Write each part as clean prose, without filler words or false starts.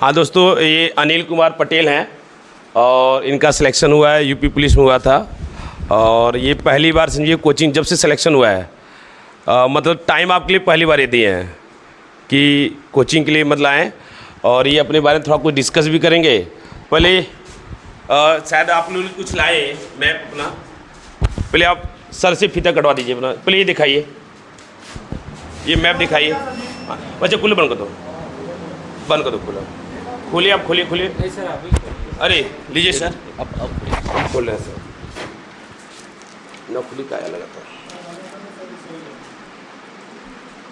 हाँ दोस्तों, ये अनिल कुमार पटेल हैं और इनका सिलेक्शन हुआ है, यूपी पुलिस में हुआ था। और ये पहली बार समझिए कोचिंग जब से सिलेक्शन हुआ है, मतलब टाइम आपके लिए पहली बार ये दिए हैं कि कोचिंग के लिए मतलब आएँ। और ये अपने बारे में थोड़ा कुछ डिस्कस भी करेंगे। पहले शायद आप लोग कुछ लाए मैप अपना, पहले आप सर से फीता कटवा दीजिए अपना। पहले ये दिखाइए, ये मैप दिखाइए। अच्छा कूलर बंद कर दो, बंद कर दो कूलर। खोलिए आप, खोलिए खोलिए। अरे लीजिए सर, अब खोल रहे हैं सर। ना खुली काया लगा था।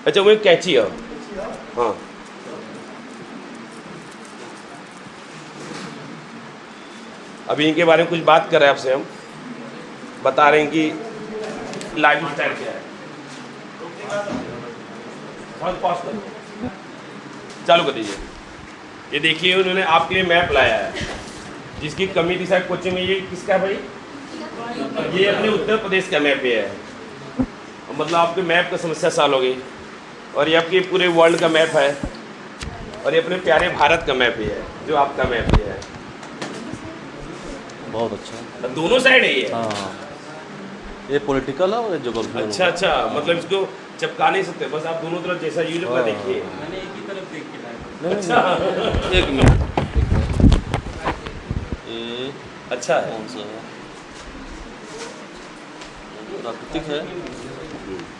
अच्छा वो कैची है। हाँ अभी इनके बारे में कुछ बात कर रहे हैं आपसे, हम बता रहे हैं कि लाइफ स्टाइल क्या है। चालू कर दीजिए। ये देखिए उन्होंने आपके लिए मैप लाया है जिसकी कमी थी शायद कोचिंग में। ये किसका है भाई? ये अपने उत्तर प्रदेश का मैप ये है। मतलब आपके मैप का समस्या सॉल्व हो गई। और ये आपके पूरे वर्ल्ड का मैप है। और ये अपने प्यारे भारत का मैप ही है, जो आपका मैप ही है। बहुत अच्छा, दोनों साइड है ये। हाँ ये पॉलिटिकल है और ये ज्योग्राफी। अच्छा अच्छा, मतलब इसको चिपका नहीं सकते, बस आप दोनों तरफ जैसा यूज होगा देखिए। मैंने एक ही तरफ देख के लाया। अच्छा एक मिनट, ये अच्छा है। कौन सा है? प्राकृतिक है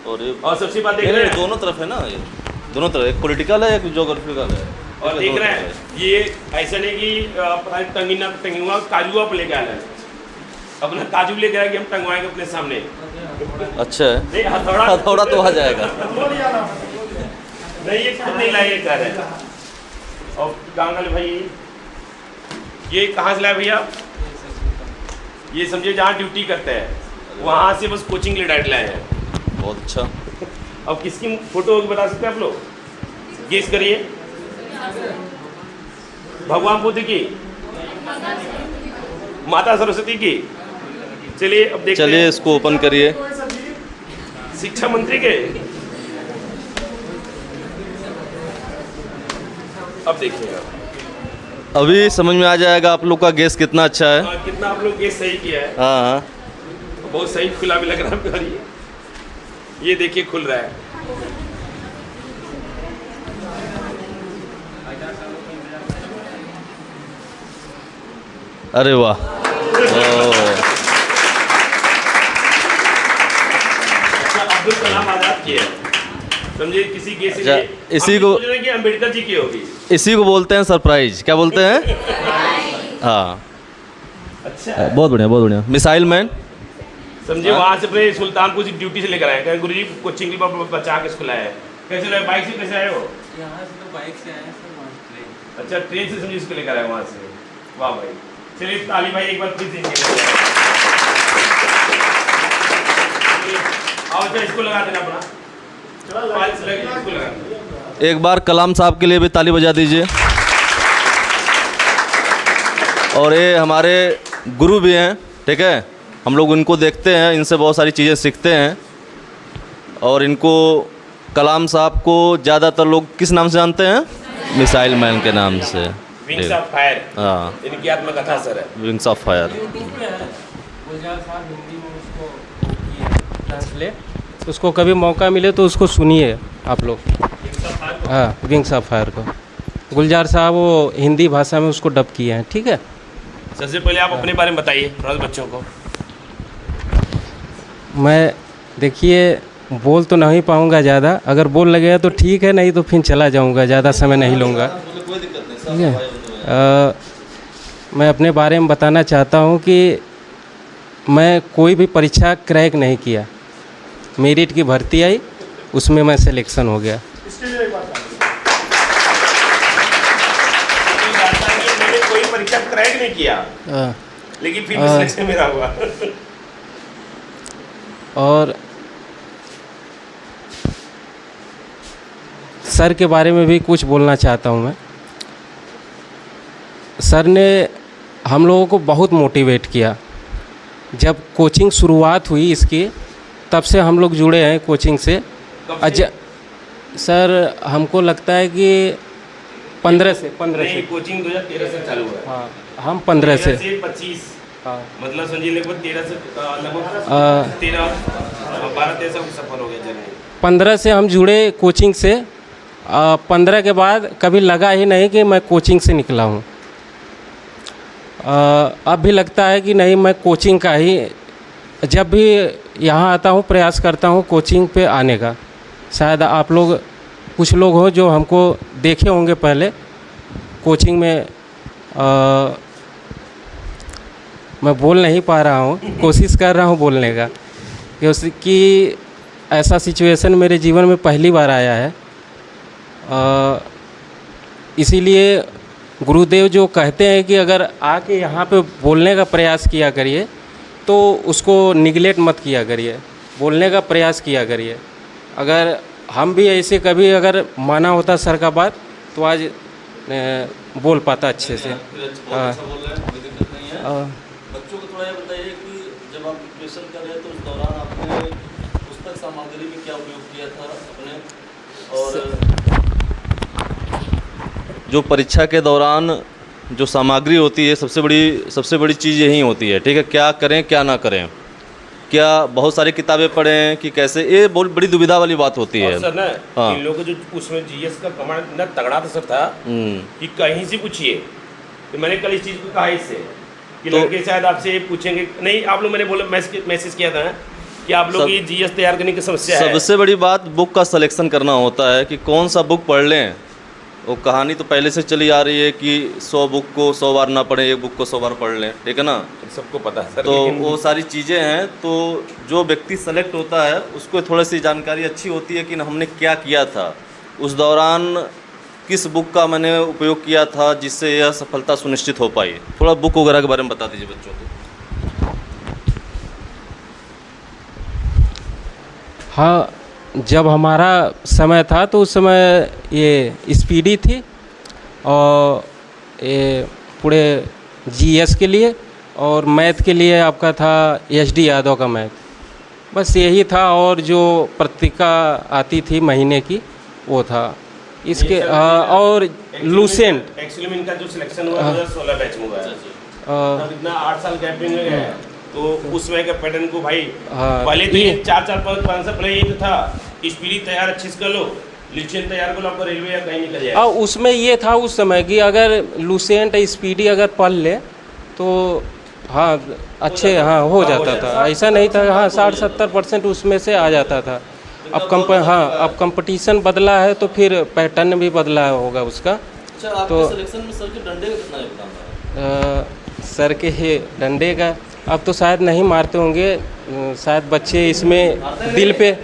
और ये और सबसे बात देख नहीं, रहे नहीं, हैं दोनों तरफ है ना, ये दोनों तरफ, एक पॉलिटिकल है एक ज्योग्राफिकल है। और देख रहे हैं ये ऐसा नहीं कि पता नहीं टंगीना टंगुआ काजुआ पे लेके आया है। अपना काजू लेके आया कि हम टंगवाएंगे अपने सामने। अच्छा है, नहीं हथौड़ा थोड़ा तो आ जाएगा। नहीं ये खुद नहीं लाए, कह रहे हैं। और गांगल भाई ये कहाँ से लाए भैया? ये समझिए जहाँ ड्यूटी करते हैं वहाँ से बस कोचिंग के लिए डायरेक्ट लाए हैं। बहुत अच्छा। अब किसकी फोटो होगी बता सकते हैं आप लोग? गेस करिए। भगवान बुद्ध की, माता सरस्वती की? चलिए अब देखते हैं। चलिए इसको ओपन करिए। शिक्षा मंत्री के। अब देखिएगा, अभी समझ में आ जाएगा आप लोग का गेस कितना अच्छा है। कितना आप लोग गेस सही किया है। हाँ हाँ, बहुत सही खुला भी लग रहा है। ये देखिए खुल रहा है। अरे वाह। अब्दुल कलाम आजाद की है, समझिए किसी के अच्छा, इसी को कि अम्बेडकर जी की होगी। इसी को बोलते हैं सरप्राइज। क्या बोलते हैं? हाँ अच्छा बहुत बढ़िया, बहुत बढ़िया। मिसाइल मैन समझिए। वहाँ से अपने सुल्तानपुर से ड्यूटी से लेकर आए, कहें गुरु जी कोचिंग के लिए बचा के स्कूल आए हैं। कैसे लाए? बाइक से कैसे आए हो? यहाँ से तो बाइक से आए हैं सर, वहाँ से ट्रेन। अच्छा ट्रेन से समझिए इसको लेकर आए वहाँ से। वाह भाई, चलिए ताली भाई एक बार फिर से आओ। अच्छा इसको लगा देना अपना, इसको लगा देना। एक बार कलाम साहब के लिए भी ताली बजा दीजिए। और ये हमारे गुरु भी हैं, ठीक है। हम लोग इनको देखते हैं, इनसे बहुत सारी चीज़ें सीखते हैं। और इनको कलाम साहब को ज़्यादातर लोग किस नाम से जानते हैं? मिसाइल मैन के नाम से। विंग्स ऑफ फायर, हाँ इनकी आत्मकथा सर है। Wings of fire. गुलजार साहब हिंदी में उसको किए ट्रांसलेट। उसको कभी मौका मिले तो उसको सुनिए आप लोग। हाँ विंग्स ऑफ फायर को गुलजार साहब वो हिंदी भाषा में उसको डब किए हैं, ठीक है। सबसे पहले आप अपने बारे में बताइए थोड़ा सा बच्चों को। मैं देखिए बोल तो नहीं पाऊँगा ज़्यादा, अगर बोल लगेगा तो ठीक है, नहीं तो फिर चला जाऊँगा, ज़्यादा समय नहीं लूँगा, ठीक है। मैं अपने बारे में बताना चाहता हूँ कि मैं कोई भी परीक्षा क्रैक नहीं किया। मेरिट की भर्ती आई, उसमें मैं सिलेक्शन हो गया। मैंने कोई परीक्षा क्रैक नहीं किया लेकिन फिर भी सिलेक्शन मेरा हुआ। और सर के बारे में भी कुछ बोलना चाहता हूँ मैं। सर ने हम लोगों को बहुत मोटिवेट किया। जब कोचिंग शुरुआत हुई इसकी, तब से हम लोग जुड़े हैं कोचिंग से। सर हमको लगता है कि 15 से 15 नहीं, से कोचिंग 2013 से चालू है। हाँ हम 15 से 25, हाँ मतलब समझिए लगभग 13 से लगभग 12-13 साल का सफर हो गया जर्नी। 15 से हम जुड़े कोचिंग से। 15 के बाद कभी लगा ही नहीं कि मैं कोचिंग से निकला हूँ। अब भी लगता है कि नहीं, मैं कोचिंग का ही, जब भी यहाँ आता हूँ प्रयास करता हूँ कोचिंग पे आने का। शायद आप लोग कुछ लोग हो जो हमको देखे होंगे पहले कोचिंग में। मैं बोल नहीं पा रहा हूँ, कोशिश कर रहा हूँ बोलने का, क्योंकि ऐसा सिचुएशन मेरे जीवन में पहली बार आया है। इसीलिए गुरुदेव जो कहते हैं कि अगर आके यहाँ पे बोलने का प्रयास किया करिए तो उसको निगलेक्ट मत किया करिए, बोलने का प्रयास किया करिए। अगर हम भी ऐसे कभी अगर माना होता सर का बात तो आज बोल पाता अच्छे से। हाँ। बच्चों को थोड़ा ये बताइए कि जब आप प्रिपरेशन कर रहे थे तो उस दौरान आपने पुस्तक सामग्री में क्या उपयोग किया था अपने, और जो परीक्षा के दौरान जो सामग्री होती है सबसे बड़ी चीज़ यही होती है, ठीक है, क्या करें क्या ना करें, क्या बहुत सारी किताबें पढ़ें कि कैसे, ये बहुत बड़ी दुविधा वाली बात होती है। सर ना, हाँ। इन लोगों को जो उसमें जीएस का कमांड इतना तगड़ा था सर था कि कहीं से पूछिए। तो मैंने कल इस चीज़ को कहा इससे कि लड़के शायद आपसे ये पूछेंगे नहीं, आप लोग, मैंने बोला मैसेज किया था कि आप लोग ये जीएस तैयार करने की समस्या है। सबसे बड़ी बात बुक का सिलेक्शन करना होता है कि कौन सा बुक पढ़ लें। वो कहानी तो पहले से चली आ रही है कि 100 बुक को 100 बार ना पढ़ें, एक बुक को 100 बार पढ़ लें, ठीक है ना। सबको पता है सर। तो वो सारी चीज़ें हैं, तो जो व्यक्ति सेलेक्ट होता है उसको थोड़ी सी जानकारी अच्छी होती है कि हमने क्या किया था उस दौरान, किस बुक का मैंने उपयोग किया था जिससे यह सफलता सुनिश्चित हो पाई। थोड़ा बुक वगैरह के बारे में बता दीजिए बच्चों को। हाँ, जब हमारा समय था तो उस समय ये स्पीडी थी और ये पूरे जीएस के लिए, और मैथ के लिए आपका था एचडी यादव का मैथ, बस यही था। और जो पत्रिका आती थी महीने की वो था इसके। और लूसेंट एक्चुअली में इनका जो सिलेक्शन हुआ 2016 बैच में हुआ है। तब इतना 8 साल गैप में गया है, तो उस समय का पैटर्न को भाई पहले तो ये 4-5 साल पहले ये तो था, स्पीडी तैयार अच्छी से कर लो, लूसेंट तैयार कर लो, आपको रेलवे या कहीं निकल जाएगा। उसमें ये था उस समय कि अगर लूसेंट स्पीडी अगर पढ़ ले तो हाँ अच्छे, हाँ हो जाता था। ऐसा नहीं था, हाँ 60-70% उसमें से आ जाता था। अब कंपटीशन बदला है तो फिर पैटर्न भी बदला होगा उसका। अच्छा, आपके तो सिलेक्शन में सर के डंडे का कितना योगदान था? सर के डंडे का अब तो शायद नहीं मारते होंगे, शायद बच्चे इसमें दिल पे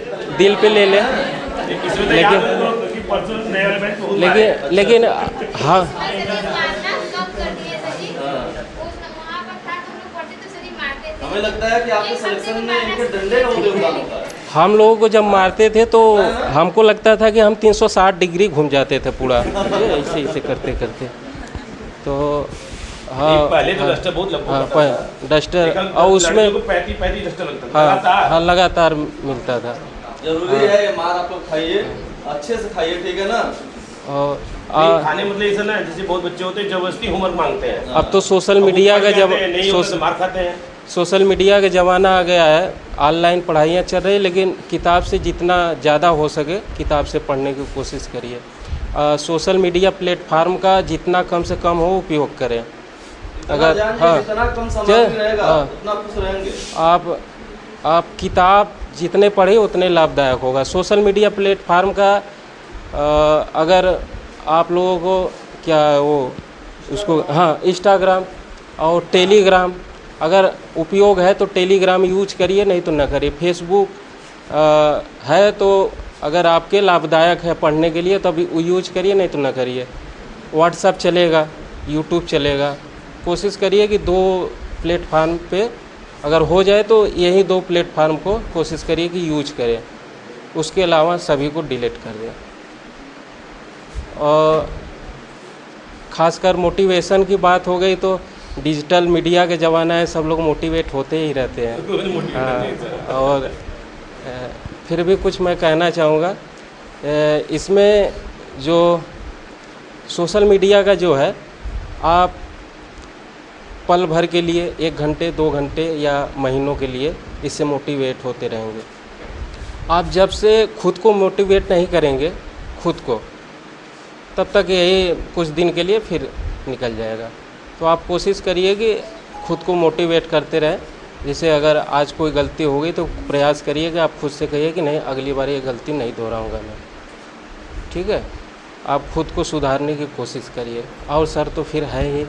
ले लें, लेकिन हाँ हमें लगता है कि आपके सिलेक्शन में इनके डंडे का योगदान होता है। हम लोगों को जब मारते थे तो हमको लगता था कि हम 360 डिग्री घूम जाते थे पूरा, ऐसे करते करते। तो हाँ पहले तो डस्टर बहुत लगता था, डस्टर, और उसमें 35 डस्टर लगता था। हाँ लगातार मिलता था। जरूरी है ये मार आप लोग खाइए, अच्छे से खाइए, ठीक है ना। और खाने मतलब ऐसा ना, जैसे बहुत बच्चे होते हैं जबरदस्ती होमवर्क मांगते हैं। अब तो सोशल मीडिया का जब मार खाते हैं। सोशल मीडिया का ज़माना आ गया है, ऑनलाइन पढ़ाइयाँ चल रही है, लेकिन किताब से जितना ज़्यादा हो सके किताब से पढ़ने की कोशिश करिए। सोशल मीडिया प्लेटफार्म का जितना कम से कम हो उपयोग करें। अगर हाँ उतना खुश रहेंगे आप किताब जितने पढ़े उतने लाभदायक होगा। सोशल मीडिया प्लेटफार्म का अगर आप लोगों को क्या वो उसको हाँ इंस्टाग्राम और टेलीग्राम अगर उपयोग है तो टेलीग्राम यूज करिए, नहीं तो ना करिए। फेसबुक है तो अगर आपके लाभदायक है पढ़ने के लिए तब यूज करिए, नहीं तो ना करिए। व्हाट्सएप चलेगा, यूट्यूब चलेगा। कोशिश करिए कि 2 प्लेटफार्म पे अगर हो जाए तो यही 2 प्लेटफार्म को कोशिश करिए कि यूज करें, उसके अलावा सभी को डिलीट कर दें। और ख़ासकर मोटिवेशन की बात हो गई तो डिजिटल मीडिया के ज़माना है, सब लोग मोटिवेट होते ही रहते हैं। और फिर भी कुछ मैं कहना चाहूँगा, इसमें जो सोशल मीडिया का जो है, आप पल भर के लिए 1 घंटे 2 घंटे या महीनों के लिए इससे मोटिवेट होते रहेंगे। आप जब से खुद को मोटिवेट नहीं करेंगे खुद को, तब तक यही कुछ दिन के लिए फिर निकल जाएगा। तो आप कोशिश करिए कि खुद को मोटिवेट करते रहें। जैसे अगर आज कोई गलती हो गई तो प्रयास करिए कि आप खुद से कहिए कि नहीं, अगली बार ये गलती नहीं दोहराऊंगा मैं। ठीक है, आप खुद को सुधारने की कोशिश करिए। और सर तो फिर है ही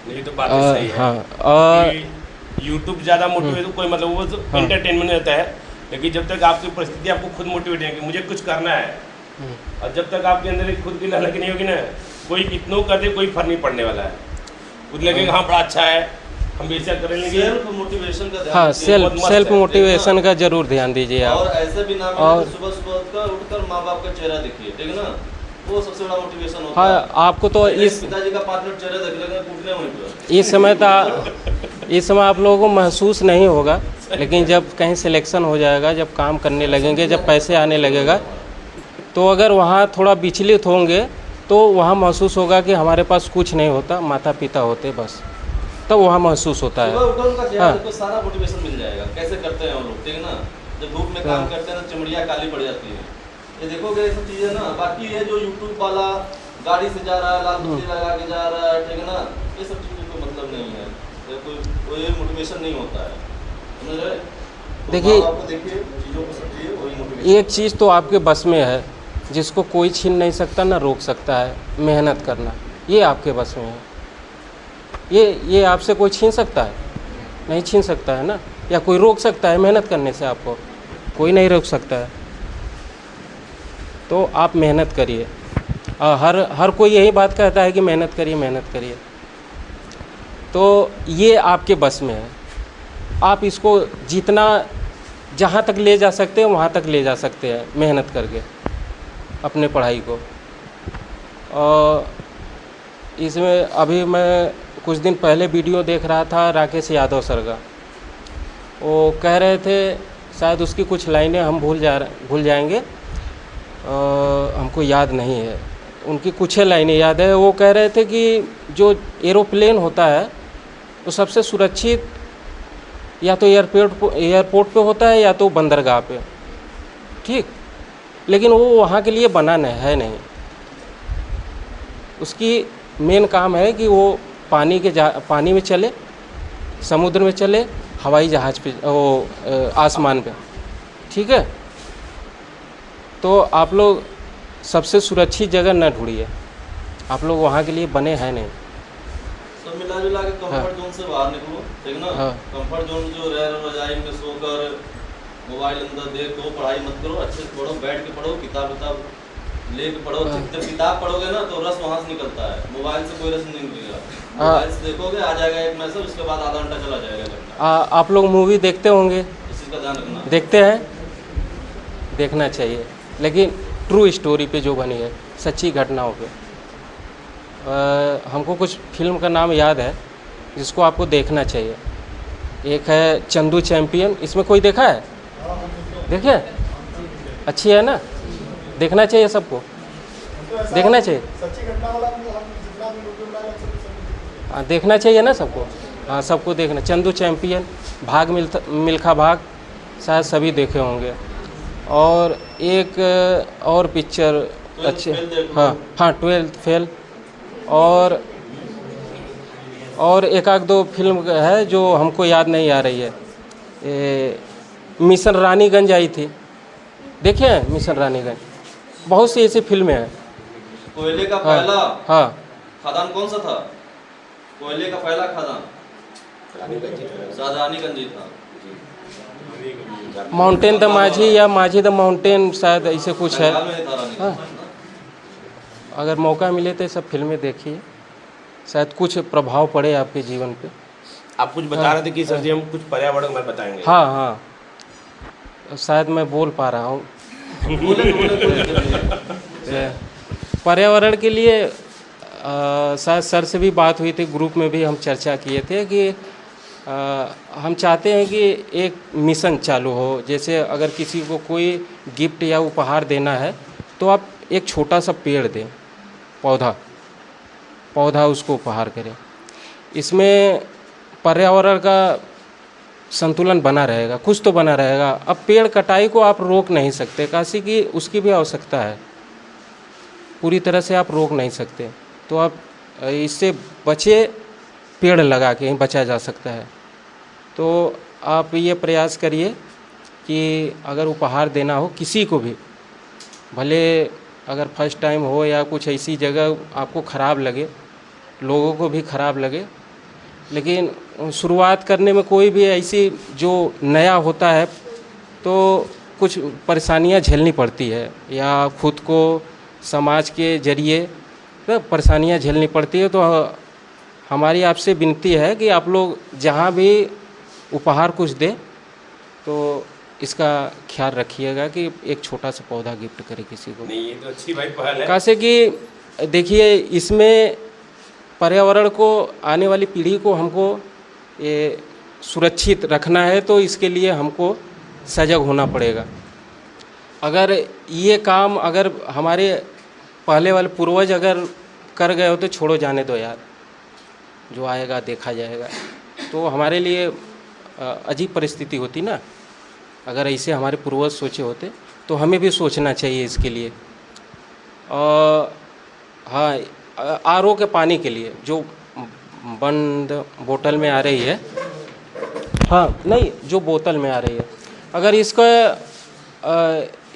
ये तो बात सही है। हाँ, यूट्यूब ज़्यादा मोटिवेट कोई मतलब वो तो एंटरटेनमेंट रहता है, लेकिन जब तक आपकी परिस्थिति आपको खुद मोटिवेट है कि मुझे कुछ करना है, और जब तक आपके अंदर एक खुद की ललक नहीं होगी ना, कोई कितनों कर दे कोई फर्क नहीं पड़ने वाला है। खुद लगेगा हाँ बड़ा अच्छा है, हम बेशक कर लेंगे। सेल्फ मोटिवेशन का ध्यान हाँ, दीजिए, बहुत मस्त सेल्फ है, मोटिवेशन का जरूर ध्यान दीजिए और आप। ऐसे भी ना और सुबह सुबह उठकर माँ बाप का चेहरा देखिए, ठीक है ना, वो सबसे बड़ा मोटिवेशन होता हाँ, है। आपको तो इस पिताजी का 5 मिनट चेहरा देख लेंगे, कूटने वहीं पर। इस समय आप लोगों को महसूस नहीं होगा, लेकिन जब कहीं सिलेक्शन हो जाएगा, जब काम करने लगेंगे, जब पैसे आने लगेगा, तो अगर वहाँ थोड़ा विचलित होंगे तो वहाँ महसूस होगा कि हमारे पास कुछ नहीं होता, माता पिता होते बस, तब वहाँ महसूस होता है। सुबह उठकर उनका चेहरा हाँ। देखो, सारा मोटिवेशन मिल जाएगा। कैसे करते हैं वो लोग, ठीक है ना, जब धूप में काम करते हैं तो चमड़ियाँ काली पड़ जाती है। ये देखोगे ये सब चीज़ें ना। बाकी ये जो यूट्यूब वाला गाड़ी से जा रहा है, लाल बत्ती लगा के जा रहा है, ठीक है ना, ये सब चीज़ों को मतलब नहीं है, कोई मोटिवेशन नहीं होता है, समझ रहे? तो देखिए, आपको देखिए चीज़ों को समझिए, वही मोटिवेशन। एक चीज़ तो आपके बस में है, जिसको कोई छीन नहीं सकता ना रोक सकता है, मेहनत करना। ये आपके बस में है। ये आपसे कोई छीन सकता है? नहीं छीन सकता है ना। या कोई रोक सकता है मेहनत करने से? आपको कोई नहीं रोक सकता है। तो आप मेहनत करिए। हर कोई यही बात कहता है कि मेहनत करिए, मेहनत करिए। तो ये आपके बस में है। आप इसको जितना जहाँ तक ले जा सकते हैं वहाँ तक ले जा सकते हैं मेहनत करके अपने पढ़ाई को। और इसमें अभी मैं कुछ दिन पहले वीडियो देख रहा था राकेश यादव सर का। वो कह रहे थे, शायद उसकी कुछ लाइनें हम भूल जाएंगे, हमको याद नहीं है, उनकी कुछ लाइनें याद है। वो कह रहे थे कि जो एरोप्लेन होता है वो सबसे सुरक्षित या तो एयरपोर्ट पे होता है या तो बंदरगाह पे, ठीक, लेकिन वो वहाँ के लिए बना है नहीं। उसकी मेन काम है कि वो पानी में चले, समुद्र में चले, हवाई जहाज़ पे, वो आसमान पे, ठीक है। तो आप लोग सबसे सुरक्षित जगह न ढूंढिए, आप लोग वहाँ के लिए बने हैं नहीं। सब मिला जुला के कंफर्ट जोन से बाहर निकलो, ठीक ना। हाँ। कंफर्ट जोन जो रजाई में सोकर मोबाइल अंदर देखो, पढ़ाई मत करो, अच्छे से पढ़ो, बैठ के पढ़ो, किताब लेके पढ़ो। जब किताब पढ़ोगे ना तो रस वहाँ से निकलता है, मोबाइल से कोई रस नहीं निकलेगा। मोबाइल से देखोगे आ जाएगा एक मैसेज, उसके बाद आधा घंटा चला जाएगा। आप लोग मूवी देखते होंगे, इस चीज़ का ध्यान रखना। देखते हैं, देखना चाहिए, लेकिन ट्रू स्टोरी पे जो बनी है, सच्ची घटनाओं पे। हमको कुछ फिल्म का नाम याद है जिसको आपको देखना चाहिए। एक है चंदू चैंपियन, इसमें कोई देखा है? देखिए, अच्छी है ना, देखना चाहिए सबको, देखना चाहिए। हाँ, देखना चाहिए ना सबको। हाँ, सबको देखना। चंदू चैंपियन, भाग मिल्खा भाग, शायद सभी देखे होंगे। और एक और पिक्चर अच्छे, हाँ 12th फेल। और एक आध दो फिल्म है जो हमको याद नहीं आ रही है। मिशन रानीगंज आई थी, देखे हैं मिशन रानीगंज? बहुत सी ऐसी फिल्में हैं। कोयले का पहला हाँ, खदान कौन सा था? कोयले का पहला खदान रानीगंज ही था। माउंटेन द माझी या माझी द माउंटेन, शायद ऐसे कुछ है। बंगाल में था रानीगंज। हाँ। अगर मौका मिले तो ये सब फिल्में देखिए, शायद कुछ प्रभाव पड़े आपके जीवन पे। आप कुछ बता रहे थे कि सर जी हम कुछ पर्यावरण में बताएंगे। हाँ हाँ, शायद मैं बोल पा रहा हूँ। पर्यावरण के लिए शायद सर से भी बात हुई थी, ग्रुप में भी हम चर्चा किए थे कि हम चाहते हैं कि एक मिशन चालू हो। जैसे अगर किसी को कोई गिफ्ट या उपहार देना है तो आप एक छोटा सा पेड़ दें, पौधा उसको उपहार करें। इसमें पर्यावरण का संतुलन बना रहेगा, कुछ तो बना रहेगा। अब पेड़ कटाई को आप रोक नहीं सकते, काशी की उसकी भी आवश्यकता है, पूरी तरह से आप रोक नहीं सकते। तो आप इससे बचे, पेड़ लगा के ही बचा जा सकता है। तो आप ये प्रयास करिए कि अगर उपहार देना हो किसी को भी, भले अगर फर्स्ट टाइम हो या कुछ ऐसी जगह आपको ख़राब लगे, लोगों को भी ख़राब लगे, लेकिन शुरुआत करने में कोई भी ऐसी जो नया होता है तो कुछ परेशानियां झेलनी पड़ती है, या खुद को समाज के जरिए तो परेशानियां झेलनी पड़ती है। तो हमारी आपसे विनती है कि आप लोग जहाँ भी उपहार कुछ दें तो इसका ख्याल रखिएगा कि एक छोटा सा पौधा गिफ्ट करें किसी को। नहीं, ये तो अच्छी भाई पहल है। कैसे कि देखिए, इसमें पर्यावरण को, आने वाली पीढ़ी को हमको ये सुरक्षित रखना है, तो इसके लिए हमको सजग होना पड़ेगा। अगर ये काम अगर हमारे पहले वाले पूर्वज अगर कर गए हो तो छोड़ो, जाने दो यार, जो आएगा देखा जाएगा। तो हमारे लिए अजीब परिस्थिति होती ना, अगर ऐसे हमारे पूर्वज सोचे होते तो हमें भी सोचना चाहिए इसके लिए। हाँ, आरओ के पानी के लिए जो बंद बोतल में आ रही है, हाँ नहीं, जो बोतल में आ रही है, अगर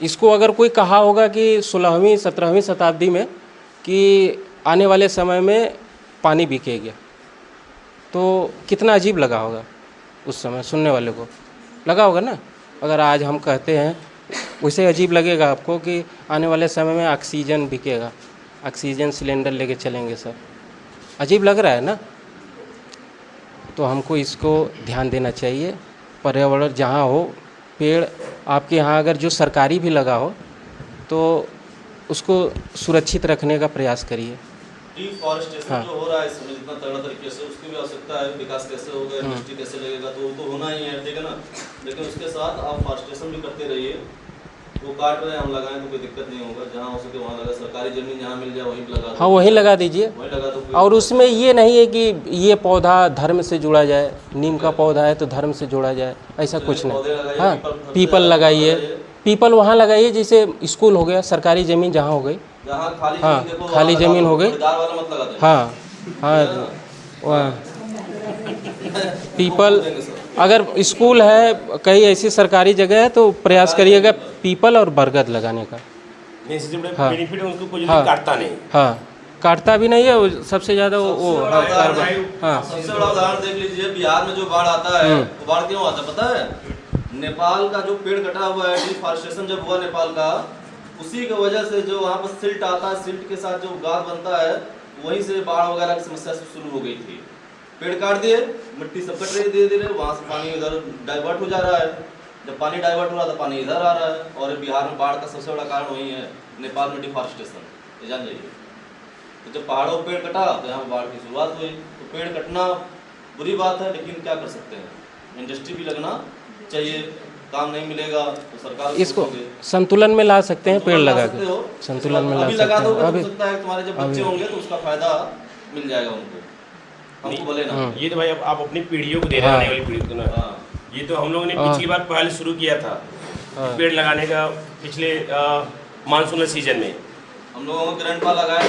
इसको अगर कोई कहा होगा कि 16वीं 17वीं शताब्दी में कि आने वाले समय में पानी बिकेगा, तो कितना अजीब लगा होगा उस समय सुनने वाले को, लगा होगा ना। अगर आज हम कहते हैं वैसे अजीब लगेगा आपको कि आने वाले समय में ऑक्सीजन बिकेगा, ऑक्सीजन सिलेंडर लेके चलेंगे सर, अजीब लग रहा है ना। तो हमको इसको ध्यान देना चाहिए। पर्यावरण जहाँ हो, पेड़ आपके यहाँ अगर जो सरकारी भी लगा हो तो उसको सुरक्षित रखने का प्रयास करिए। डिफॉरेस्टेशन जो हो रहा है इसमें जितना तगड़ा तरीके से, उसकी भी आवश्यकता है। विकास कैसे होगा, इंडस्ट्री कैसे लगेगा, तो वो तो होना ही है, ठीक है ना। लेकिन उसके साथ आप फॉरेस्टेशन भी करते रहिए। वो काट रहे हैं, हम लगाएं तो कोई दिक्कत नहीं होगा। जहाँ हो सके वहाँ लगा, सरकारी जमीन जहाँ मिल जाए वहीं लगा दो। हाँ, वहीं लगा दीजिए। वहीं लगा दो। और उसमें ये नहीं है कि ये पौधा धर्म से जुड़ा जाए, नीम का पौधा है तो धर्म से जोड़ा जाए, ऐसा कुछ नहीं। हाँ, पीपल लगाइए, पीपल वहाँ लगाइए जैसे स्कूल हो गया, सरकारी ज़मीन जहाँ हो गई, हाँ खाली ज़मीन हो गई, हाँ हाँ वहाँ पीपल। अगर स्कूल है, कहीं ऐसी सरकारी जगह है तो प्रयास करिएगा पीपल और बरगद लगाने का। हाँ, बेनिफिट है, उसको कोई काटता नहीं। हाँ, काटता भी नहीं है वो, सबसे ज़्यादा वो कार्बन। हाँ, सबसे बड़ा उदाहरण देख लीजिए, बिहार में जो बाढ़ आता है, वो बाढ़ क्यों आता है पता है? नेपाल का जो पेड़ कटा हुआ है, डिफॉरेस्टेशन जब हुआ नेपाल का, उसी की वजह से जो वहाँ पर सिल्ट आता है, सिल्ट के साथ जो गाद बनता है, वहीं से बाढ़ वगैरह की समस्या शुरू हो गई थी। पेड़ काट दिए, मिट्टी सब कट रही धीरे धीरे, वहाँ से पानी इधर डाइवर्ट हो जा रहा है। जब पानी डाइवर्ट हो रहा था, पानी इधर आ रहा है। और बिहार में बाढ़ का सबसे बड़ा कारण वही है, नेपाल में डिफॉरेस्टेशन, ये जान जाइए। तो जब पहाड़ों पर पेड़ कटा तो यहाँ बाढ़ की शुरुआत हुई। तो पेड़ कटना बुरी बात है, लेकिन क्या कर सकते हैं, इंडस्ट्री भी लगना चाहिए। काम नहीं मिलेगा तो सरकार इसको संतुलन में ला सकते हैं, पेड़ लगा के संतुलन में ला सकते हैं। अभी हो सकता है तुम्हारे जब बच्चे होंगे तो उसका फायदा मिल जाएगा उनको, हमको बोले ना। ये तो भाई अब आप अपनी पीढ़ियों को दे रहे हैं, आने वाली पीढ़ी को ना। ये तो हम लोगों ने पिछली बार पहले शुरू किया था पेड़ लगाने का, पिछले मानसून सीजन में हम लोगों को ग्रैंडपा लगाया,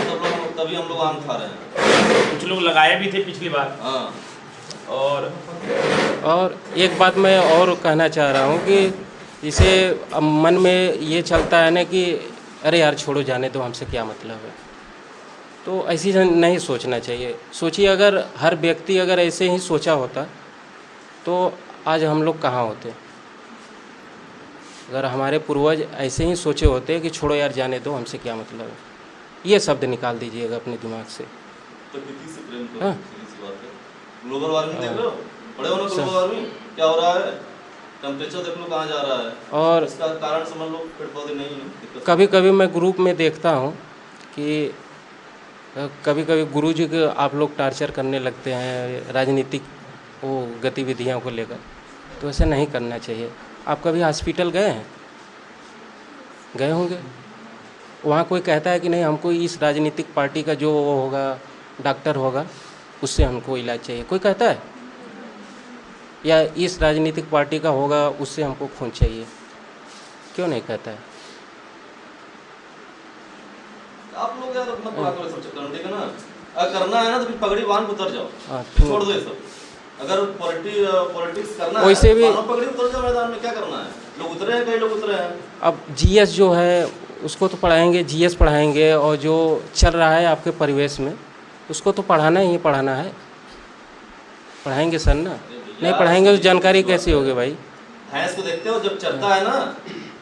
तभी हम लोग आम खा रहे हैं। कुछ लोग लगाए भी थे पिछली बार। हाँ, और एक बात मैं और कहना चाह रहा हूँ कि इसे मन में ये चलता है ना कि अरे यार छोड़ो, जाने दो, हमसे क्या मतलब है। तो ऐसी नहीं सोचना चाहिए। सोचिए, अगर हर व्यक्ति अगर ऐसे ही सोचा होता तो आज हम लोग कहाँ होते। अगर हमारे पूर्वज ऐसे ही सोचे होते कि छोड़ो यार, जाने दो, हमसे क्या मतलब है, ये शब्द निकाल दीजिएगा अपने दिमाग से। प्रकृति से प्रेम करो, सीधी बात है। ग्लोबल वार्मिंग देख लो, बड़े हो ना, ग्लोबल वार्मिंग क्या हो रहा है, टेम्परेचर देख लो कहाँ जा रहा है। और इसका कारण समझ लो पेड़ पौधे नहीं है। कभी कभी मैं ग्रुप में देखता हूँ कि कभी कभी गुरुजी को आप लोग टार्चर करने लगते हैं, राजनीतिक वो गतिविधियों को लेकर, तो ऐसा नहीं करना चाहिए। आप कभी हॉस्पिटल गए हैं? गए होंगे। वहाँ कोई कहता है कि नहीं हमको इस राजनीतिक पार्टी का जो वो होगा डॉक्टर होगा उससे हमको इलाज चाहिए, कोई कहता है? या इस राजनीतिक पार्टी का होगा उससे हमको खून चाहिए, क्यों नहीं कहता है? आप लोग यार अपना पागल सब चक्कर में, ठीक है ना? अगर करना है ना तो फिर पगड़ी बांध के उतर जाओ, हाँ, छोड़ दो ये सब। अगर पॉलिटिक्स करना वैसे है भी मानो पगड़ी उतर जाओ मैदान में, क्या करना है? लोग उतरे हैं, कई लोग उतरे हैं। अब जीएस जो है उसको तो पढ़ाएंगे, जीएस पढ़ाएंगे, और जो चल रहा है आपके परिवेश में उसको तो पढ़ाना ही पढ़ाना है, पढ़ाएंगे सर ना। नहीं पढ़ाएंगे तो जानकारी कैसी होगी भाई? भैंस को देखते हो जब चरता है ना,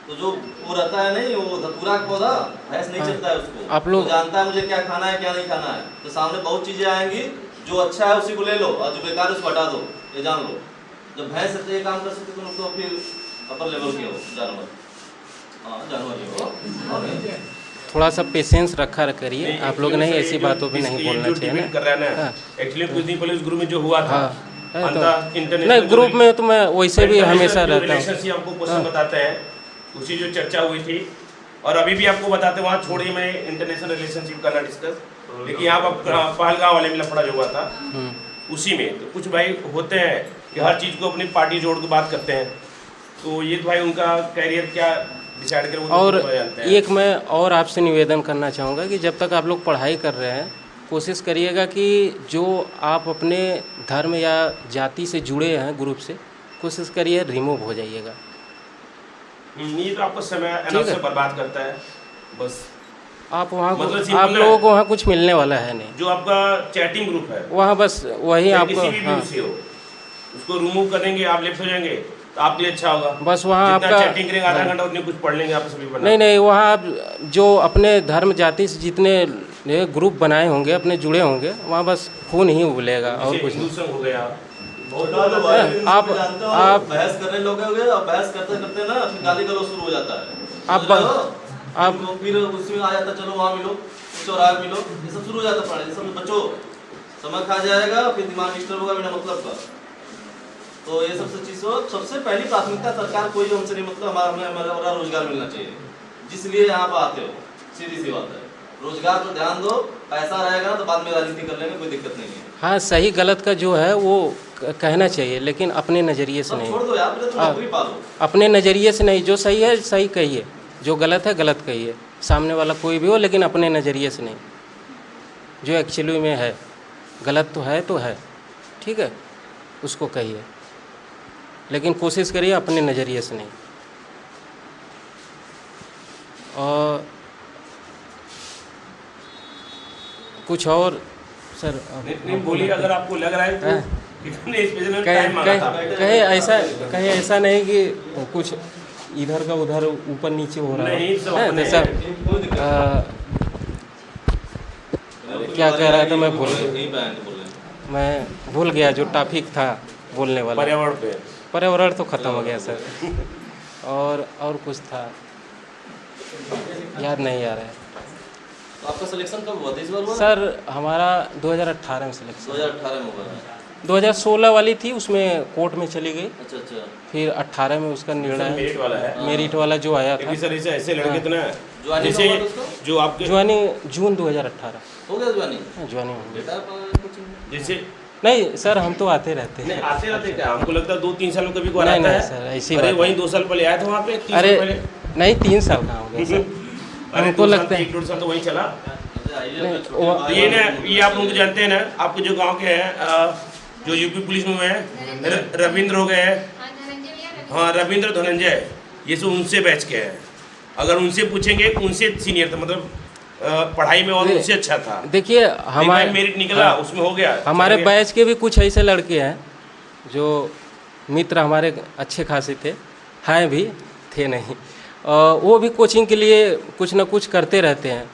तो जो वो रहता है नहीं, वो धतूरा का पौधा, भैंस नहीं चलता है उसको। आप लोग तो जानता है मुझे क्या खाना है क्या नहीं खाना है, तो सामने बहुत चीजें आएंगी, जो अच्छा है उसी को ले लो और जो बेकार है उसको हटा दो, ये जान लो। जब भैंस ये काम कर सकते तो फिर अपर लेवल के हो जानवर। हाँ जानवर ही हो। थोड़ा सा पेशेंस रखा करिए, आप लोग नहीं ऐसी बातों पे नहीं बोलना चाहिए ना। कर रहा है ना, एक्चुअली कुछ दिन पहले उस ग्रुप में जो हुआ था, नहीं ग्रुप में तो मैं वैसे भी हमेशा रहता हूँ। हमको क्वेश्चन बताते हैं, उसी जो चर्चा हुई थी, और अभी भी आपको बताते हैं, वहाँ छोड़िए मैं इंटरनेशनल रिलेशनशिप करना डिस्कस, लेकिन यहाँ पर पहलगांव वाले में लफड़ा जो हुआ था उसी में, तो कुछ भाई होते हैं कि हर चीज़ को अपनी पार्टी जोड़ के बात करते हैं, तो ये तो भाई उनका कैरियर क्या डिसाइड करें। और एक मैं और आपसे निवेदन करना चाहूँगा कि जब तक आप लोग पढ़ाई कर रहे हैं कोशिश करिएगा कि जो आप अपने धर्म या जाति से जुड़े हैं ग्रुप से, कोशिश करिए रिमूव हो जाइएगा। ये तो आपको समय अनवसर बर्बाद करता है बस। आप वहाँ मतलब आप लोगों को वहाँ कुछ मिलने वाला है नहीं। जो आपका चैटिंग ग्रुप है वहाँ बस वही आपको, हाँ, उसको रिमूव करेंगे, आप लेफ्ट हो जाएंगे तो आपके लिए अच्छा होगा। बस वहाँ आपका चैटिंग करेंगे आधा घंटा, उतने कुछ पढ़ लेंगे आप सभी बना। नहीं वहाँ आप जो अपने धर्म जाति से जितने ग्रुप बनाए होंगे, अपने जुड़े होंगे, वहाँ बस खून ही उबलेगा और कुछ नहीं। हो गया आप बहस करने लोग और बहस करते करते ना फिर गाली गलौज शुरू हो जाता है। आप फिर उसमें आ जाता, चलो वहाँ मिलो, चौराहे मिलो, ये सब शुरू हो जाता पढ़ाई। ये सब बच्चों समय खा जाएगा, फिर दिमाग डिस्टर्ब होगा बिना मतलब का। तो ये सबसे चीज़ों सबसे पहली प्राथमिकता सरकार कोई जो हमसे नहीं मतलब हमारा रोजगार मिलना चाहिए, जिसलिए यहाँ पर आते हो, सीधी सी बात है। रोजगार पर ध्यान दो, पैसा रहेगा तो बाद में राजनीति कर लेंगे, कोई दिक्कत नहीं है। हाँ सही गलत का जो है वो कहना चाहिए, लेकिन अपने नज़रिए से नहीं। छोड़ दो यार, तो नौकरी पालो। अपने नज़रिए से नहीं, जो सही है सही कहिए, जो गलत है गलत कहिए, सामने वाला कोई भी हो, लेकिन अपने नज़रिए से नहीं। जो एक्चुअली में है गलत तो है, ठीक है, उसको कहिए, लेकिन कोशिश करिए अपने नज़रिए से नहीं। और कुछ और सर नहीं बोलिए, अगर आपको लग रहा है तो कहीं ऐसा नहीं कि कुछ इधर का उधर ऊपर नीचे हो रहा है। तो सर क्या कह रहा था, मैं भूल गया जो टॉपिक था बोलने वाला। पर्यावरण तो ख़त्म हो गया सर। और कुछ था, याद नहीं आ रहा है। तो आपका सिलेक्शन कब हुआ था इस बार? सर हमारा 2018 में सिलेक्शन। 2018 में हुआ है। 2016 वाली थी, उसमें कोर्ट में चली गई। अच्छा। फिर 18 में उसका निर्णय, मेरिट वाला है, मेरिट वाला जो आया था। सर ऐसे लड़के तो ना जैसे जो आपके ज्वाइनी जून 2018 हो गया ज्वाइनिंग। ज्वाइनिंग हो गया। जैसे नहीं सर हम तो आते रहते हैं। आते रहते क्या? हमको लगता है 2-3 साल कभी को नहीं आता है सर, ऐसी अरे बात वही 2 साल पहले आया था वहाँ पे। अरे नहीं 3 साल का हो गया सर। हमको लगता है 1-2 साल तो वहीं चला। नहीं, ये ना, ये आप लोग जानते हैं ना, आपके जो गांव के हैं जो यूपी पुलिस में हैं, रविंद्र हो गए, हाँ रविंद्र धनंजय, ये सब उनसे बैच के हैं। अगर उनसे पूछेंगे, उनसे सीनियर था, मतलब पढ़ाई में और उनसे अच्छा था। देखिए हमारे मेरिट निकला, उसमें हो गया। हमारे बैच के भी कुछ ऐसे लड़के हैं जो मित्र हमारे अच्छे खासे थे, हैं भी, थे नहीं, वो भी कोचिंग के लिए कुछ ना कुछ करते रहते हैं।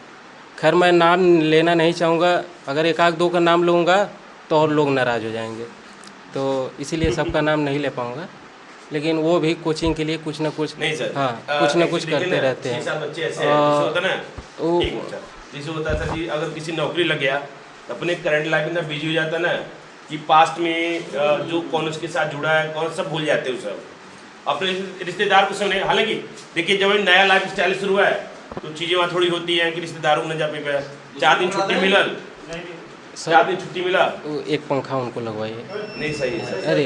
खैर मैं नाम लेना नहीं चाहूँगा, अगर 1-2 का नाम लूँगा तो और लोग नाराज़ हो जाएंगे, तो इसीलिए सबका नाम नहीं ले पाऊँगा, लेकिन वो भी कोचिंग के लिए कुछ ना कुछ, नहीं सर, हाँ कुछ ना कुछ करते रहते हैं। बच्चे ऐसे होता ना, जैसे होता है सर जी, अगर किसी नौकरी लग गया तो अपने करंट लाइफ में बिजी हो जाता है ना, कि पास्ट में जो कौन उसके साथ जुड़ा है कौन सब भूल जाते हैं सब अपने रिश्तेदार को सुने। हालांकि देखिए जब ये नया लाइफ स्टाइल शुरू हुआ है तो चीज़ें वहाँ थोड़ी होती हैं कि रिश्तेदारों को न जा पे 4 दिन छुट्टी मिलल, 4 दिन छुट्टी मिला, वो एक पंखा उनको लगवाइए। नहीं सही है। अरे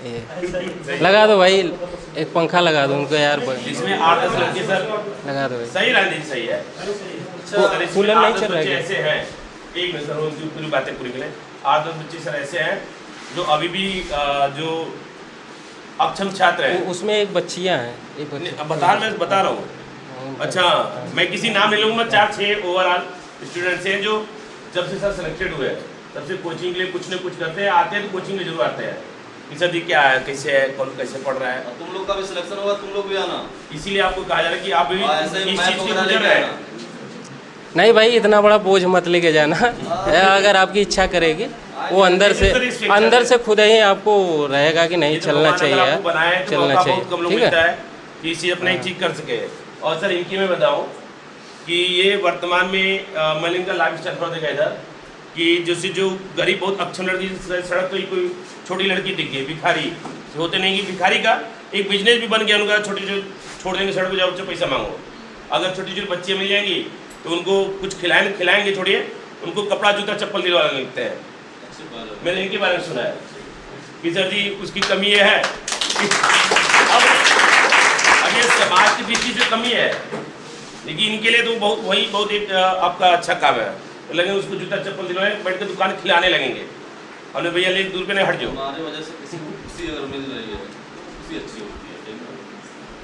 ये लगा दो भाई, एक पंखा लगा दो उनको यार। इसमें 8-10 लड़के सर लगा दो भाई। सही राजनीति सही है। सर, इसमें कूलर नहीं 8-10 चल रहा बच्चे है ऐसे हैं, एक मिनट सर उनकी पूरी बातें पूरी करें। 8-10 बच्चे सर ऐसे हैं जो अभी भी जो अक्षम छात्र हैं। उसमें एक बच्चियाँ हैं, एक नहीं, बच्ची अब मैं बता रहा हूँ। अच्छा, मैं किसी नाम नहीं लूँगा। 4-6 ओवरऑल स्टूडेंट्स हैं जो जब से सर सिलेक्टेड हुए तब से कोचिंग के लिए कुछ न कुछ करते हैं। आते हैं तो कोचिंग में जरूर आते हैं कि सर जी क्या है, कैसे है, कौन कैसे पढ़ रहा है। तुम लोग का भी सिलेक्शन होगा, तुम लोग भी आना। इसीलिए आपको कहा जा रहा है कि आप भी ऐसे ही इस मैप चीज़ से वगैरह गुजर लेके रहे हैं। आना। नहीं भाई, इतना बड़ा बोझ मत लेके जाना। अगर आपकी इच्छा करेगी वो अंदर से खुद ही आपको रहेगा कि नहीं चलना चाहिए यार, चलना चाहिए। कम लोग ठीक मिलता है, है कि इस चीज़ अपने ठीक कर सके। और सर इनकी मैं बताऊं कि ये वर्तमान में मैंने इनका लाइफ स्टाइल थोड़ा देखा इधर कि जैसे जो गरीब बहुत अक्षम लड़की सड़क तो कोई छोटी लड़की दिख गई, भिखारी होते नहीं कि भिखारी का एक बिजनेस भी बन गया उनका। छोटी जो छोड़ देंगे सड़क पर, जाओ उससे पैसा मांगो। अगर छोटी छोटी बच्चियाँ मिल जाएंगी तो उनको कुछ खिलाएंगे, छोड़िए उनको कपड़ा जूता चप्पल दिलवाने लगते हैं। मैंने इनके बारे में सुना है कि सर जी उसकी कमी ये है कि अब ये समाज की दृष्टि से कमी है, लेकिन इनके लिए तो बहुत एक आपका अच्छा काम है। तो लगे उसको जूता चप्पल दिलवाए, बैठ के दुकान खिलाने लगेंगे। और भैया ले दूर पे नहीं हट जाओ। हमारी वजह से किसी को खुशी अगर मिल रही है, खुशी अच्छी होती है। ठीक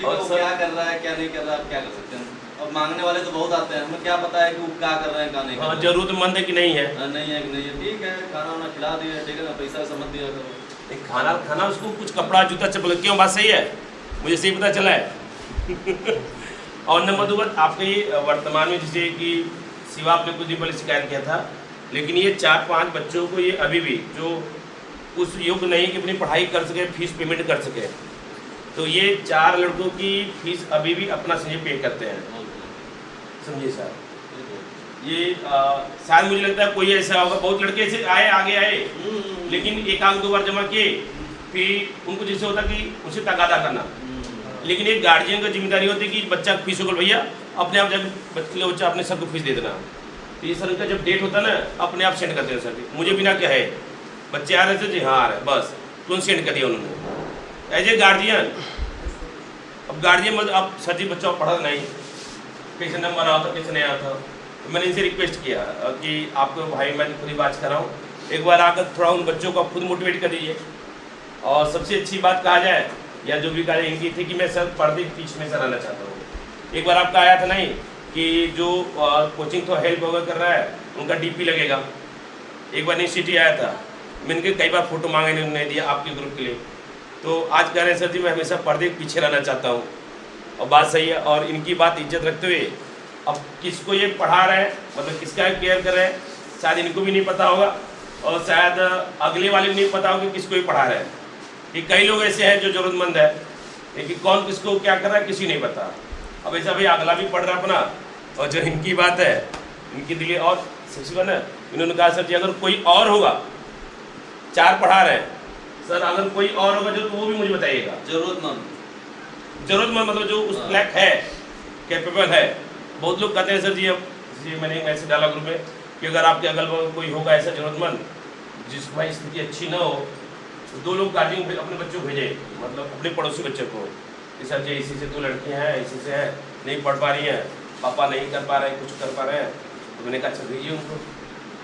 है, और वो सर- क्या कर रहा है क्या नहीं कर रहा है, आप क्या कर सकते हैं। अब मांगने वाले तो बहुत आते हैं, हमें क्या पता है कि वो क्या कर रहे हैं क्या नहीं कर हाँ, रहे हैं। जरूरतमंद है कि नहीं है। नहीं है कि नहीं है, ठीक है, खाना वाना खिला दिया, ठीक है ना, पैसा समझ दिया करो। एक खाना उसको कुछ कपड़ा जूता चप्पल, क्यों बात सही है, मुझे सही पता चला है। और नंबर 2 बात आपके वर्तमान में जैसे कि शिवा आपने कुछ दिन पहले शिकायत किया था, लेकिन ये 4-5 बच्चों को ये अभी भी जो उस योग्य नहीं कि अपनी पढ़ाई कर सके, फीस पेमेंट कर सके, तो ये 4 लड़कों की फीस अभी भी अपना समझे पे करते हैं। समझिए सर, ये शायद मुझे लगता है कोई ऐसा होगा, बहुत लड़के ऐसे आगे आए लेकिन 1-2 बार जमा किए, फिर उनको जैसे होता कि उसे तगादा करना। लेकिन एक गार्जियन का जिम्मेदारी होती है कि बच्चा फीस होगा भैया अपने आप जब बच्चा अपने सबको फीस दे देना। तो ये सर उनका जब डेट होता है ना, अपने आप सेंड करते हैं सर, मुझे बिना क्या है बच्चे आ रहे थे जी, हाँ आ रहे, बस तुरंत सेंड कर दिया उन्होंने एज ए गार्जियन। अब गार्जियन मतलब अब सर जी बच्चा पढ़ा नहीं, कैसे नंबर आया था कैसे नहीं आया था। तो मैंने इनसे रिक्वेस्ट किया कि आपको भाई मैं खुद ही बात कर रहा हूँ, एक बार आकर थोड़ा उन बच्चों को खुद मोटिवेट कर दीजिए। और सबसे अच्छी बात कहा जाए या जो भी कहा जाए इनकी थी कि मैं सर पर्दे के पीछे में सर आना चाहता हूँ। एक बार आपका आया था नहीं कि जो कोचिंग तो हेल्प वगैरह कर रहा है उनका डीपी लगेगा। एक बार यूनिवर्सिटी आया था, मैंने कई बार फोटो मांगे नहीं दिया आपके ग्रुप के लिए। तो आज कह रहे हैं सर जी मैं हमेशा पर्दे के पीछे रहना चाहता हूँ, और बात सही है। और इनकी बात इज्जत रखते हुए अब किसको ये पढ़ा रहे हैं, मतलब किसका केयर कर रहे हैं, शायद इनको भी नहीं पता होगा और शायद अगले वाले को नहीं पता होगा कि किसको ये पढ़ा रहे हैं। कि कई लोग ऐसे हैं जो ज़रूरतमंद है, लेकिन कौन किसको क्या कर रहा है किसी नहीं पता। अब ऐसा भाई अगला भी पढ़ रहा अपना, और जो इनकी बात है इनकी दिली। और सबसे बड़ा ना इन्होंने कहा सर जी अगर कोई और होगा, 4 पढ़ा रहे हैं सर, अगर कोई और होगा जो तो वो भी मुझे बताइएगा। जरूरतमंद मतलब जो उस लायक है, कैपेबल है। बहुत लोग कहते हैं सर जी, अब जैसे मैंने मैसेज डाला ग्रुप में कि अगर आपके अगल बगल कोई होगा ऐसा ज़रूरतमंद जिसकी भाई स्थिति अच्छी ना हो, तो 2 लोग गार्जियन अपने बच्चों को भेजे, मतलब अपने पड़ोसी बच्चों को कि सर जी इसी से 2 लड़कियाँ हैं, इसी से है नहीं पढ़ पा रही हैं, पापा नहीं कर पा रहे हैं, कुछ कर पा रहे हैं। तो मैंने कहा अच्छा भेजिए उनको।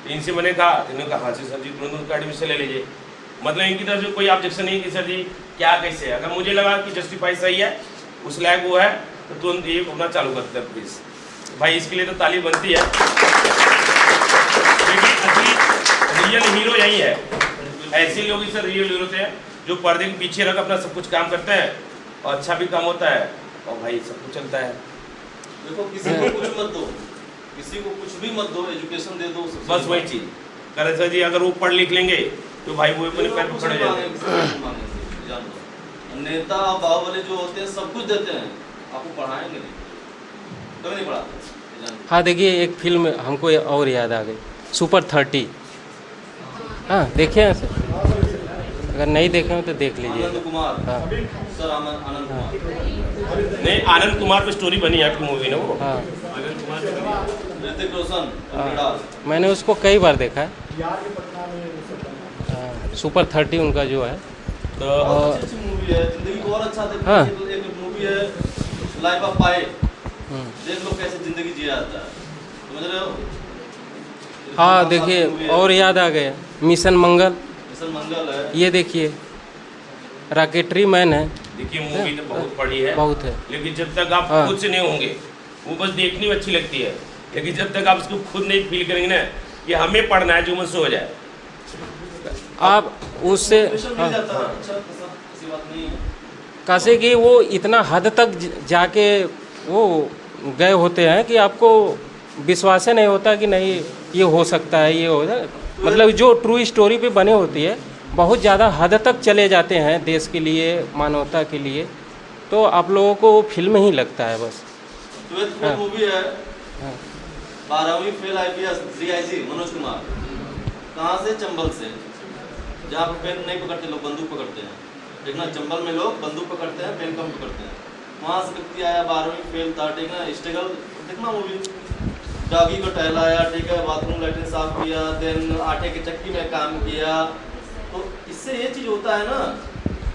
तो इनसे मैंने कहा, इन्होंने कहा हाँ जी सर जी तुरंत उनका एडमिशन ले लीजिए। मतलब इनकी तरफ से कोई ऑब्जेक्शन नहीं कि सर जी क्या कैसे है। अगर मुझे लगा कि जस्टिफाई सही है, उस लायक वो है, तो तुरंत ये अपना चालू करते हैं प्लीज़। भाई इसके लिए तो ताली बनती है, लेकिन असली रियल हीरो यही है। ऐसे लोग ही सर रियल हीरो थे जो पर्दे के पीछे रख अपना सब कुछ काम करते हैं और अच्छा भी काम होता है और भाई सब कुछ चलता है। देखो किसी को कुछ मत दो, किसी को कुछ भी मत दो, एजुकेशन दे दो, बस वही चीज़ करे सर जी। अगर वो पढ़ लिख लेंगे तो भाई वो अपने पैर पर खड़े हो जाएंगे। नेता और बाहुबली जो होते हैं सब कुछ देते हैं, आपको पढ़ाएंगे नहीं, कभी नहीं पढ़ाते। हाँ देखिए, एक फिल्म हमको और याद आ गई, सुपर 30। हाँ देखे हैं सर, अगर नहीं देखे हो तो देख लीजिए। आनंद कुमार हाँ सर, आनंद कुमार। नहीं, आनंद कुमार पे स्टोरी बनी है आपकी मूवी ना वो। हाँ आनंद कुमार पे बनी है। ऋतिक रोशन, हाँ, मैंने उसको कई बार देखा है। सुपर 30 उनका जो है। तो बहुत अच्छी मूवी है, जिंदगी को और अच्छा देखने हाँ। की एक मूवी है लाइफ ऑफ पाई। देख लो कैसे जिंदगी जिया जाता है, समझ रहे हो? हाँ देखिए, और याद आ गया, मिशन मंगल, मिशन मंगल है। ये देखिए, रॉकेटरी मैन है। देखिए मूवी तो बहुत बड़ी है, बहुत है। लेकिन जब तक आप हाँ। खुद से नहीं होंगे, वो बस देखने में अच्छी लगती है, लेकिन जब तक आप उसको खुद नहीं फील करेंगे ना कि हमें पढ़ना है, जो मन से हो जाए। आप उससे मिशन मिल जाता है, अच्छा ऐसी बात नहीं है। कैसे कि वो इतना हद तक जाके वो गए होते हैं कि आपको विश्वास ही नहीं होता कि नहीं ये हो सकता है, ये हो मतलब जो ट्रू स्टोरी पे बने होती है, बहुत ज़्यादा हद तक चले जाते हैं देश के लिए, मानवता के लिए। तो आप लोगों को वो फिल्म ही लगता है बस। 12th हाँ। मूवी है, हाँ 12वीं fail IPS DIG Manoj Kumar. कहाँ से? चंबल से, जहाँ पर पेन नहीं पकड़ते लोग, बंदूक पकड़ते हैं। देखना, चंबल में लोग बंदूक पकड़ते हैं, पेन कम पकड़ते हैं। वहाँ से व्यक्ति आया, 12वीं फेल था, ठीक है, स्ट्रगल। देखना मूवी, डॉगी को टहलाया, ठीक है, बाथरूम लैट्रिन साफ किया, देन आटे की चक्की में काम किया। तो इससे ये चीज़ होता है ना,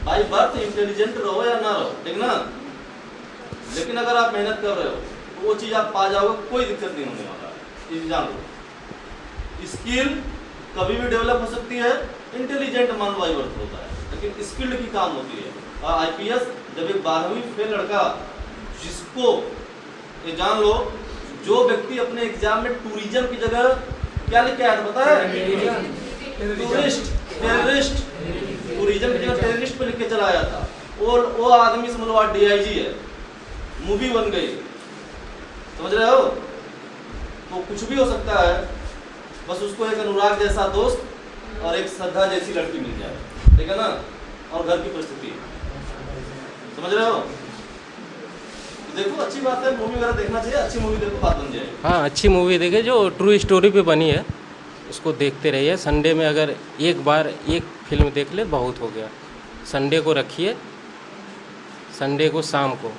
बाई बर्थ इंटेलिजेंट रहो या ना रहो, ठीक ना, लेकिन अगर आप मेहनत कर रहे हो तो वो चीज़ आप पा जाओगे, कोई दिक्कत नहीं होने वाला है। ये जान लो, स्किल कभी भी डेवलप हो सकती है। इंटेलिजेंट मान बाई बर्थ होता है, लेकिन स्किल्ड की काम होती है। और IPS जब एक 12वीं फेल लड़का, जिसको ये जान लो, जो व्यक्ति अपने एग्जाम में टूरिज्म की जगह क्या लिख के आया था पता है? Tourist, terrorist. टूरिज्म की जगह टेररिस्ट पे लिख के चला आया था। वो आदमी समझ लो आज DIG है, मूवी बन गई, समझ रहे हो? तो कुछ भी हो सकता है, बस उसको एक अनुराग जैसा दोस्त और एक श्रद्धा जैसी लड़की मिल जाए, ठीक है ना, और घर की परिस्थिति, समझ रहे हो? देखो, अच्छी बात है, मूवी वगैरह देखना चाहिए, अच्छी मूवी देखो, बात बन जाएगी। हाँ, अच्छी मूवी देखे जो ट्रू स्टोरी पे बनी है, उसको देखते रहिए। संडे में अगर एक बार एक फिल्म देख ले बहुत हो गया। संडे को रखिए, संडे को शाम को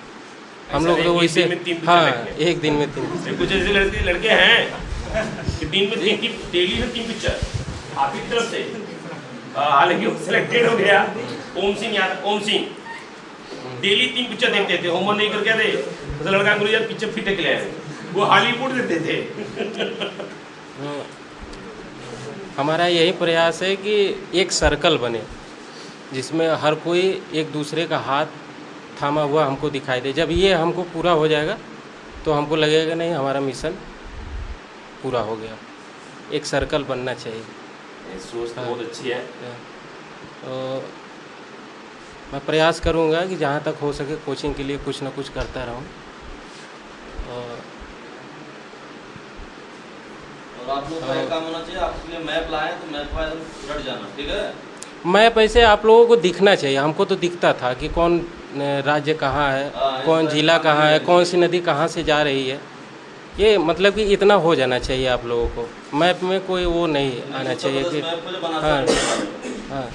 हम लोग तो वैसे, हाँ एक दिन में 3। कुछ ऐसे लड़के हैं कि दिन में 3 की डेली में 3 पिक्चर आपकी तरफ से। हालांकि वो सिलेक्टेड हो गया, ओम सिंह यादव, ओम सिंह डेली 3 पिक्चर देखते थे, होमवर्क नहीं करके थे, तो लड़का गुरु यार पिक्चर फिट के लिए वो हॉलीवुड देते थे। हमारा यही प्रयास है कि एक सर्कल बने जिसमें हर कोई एक दूसरे का हाथ थामा हुआ हमको दिखाई दे। जब ये हमको पूरा हो जाएगा तो हमको लगेगा नहीं हमारा मिशन पूरा हो गया। एक सर्कल बनना चाहिए। सोच तो बहुत अच्छी है। तो मैं प्रयास करूँगा कि जहाँ तक हो सके कोचिंग के लिए कुछ ना कुछ करता रहूँ। और आप लोग का एक काम होना चाहिए, आपके लिए मैप लाएं तो मैप पर एकदम रट जाना, ठीक है? मैप ऐसे आप लोगों को दिखना चाहिए। हमको तो दिखता था कि कौन राज्य कहाँ है, कौन जिला कहाँ है, कौन सी नदी कहाँ से जा रही है। ये मतलब कि इतना हो जाना चाहिए आप लोगों को। मैप में कोई वो नहीं आना चाहिए कि हाँ हाँ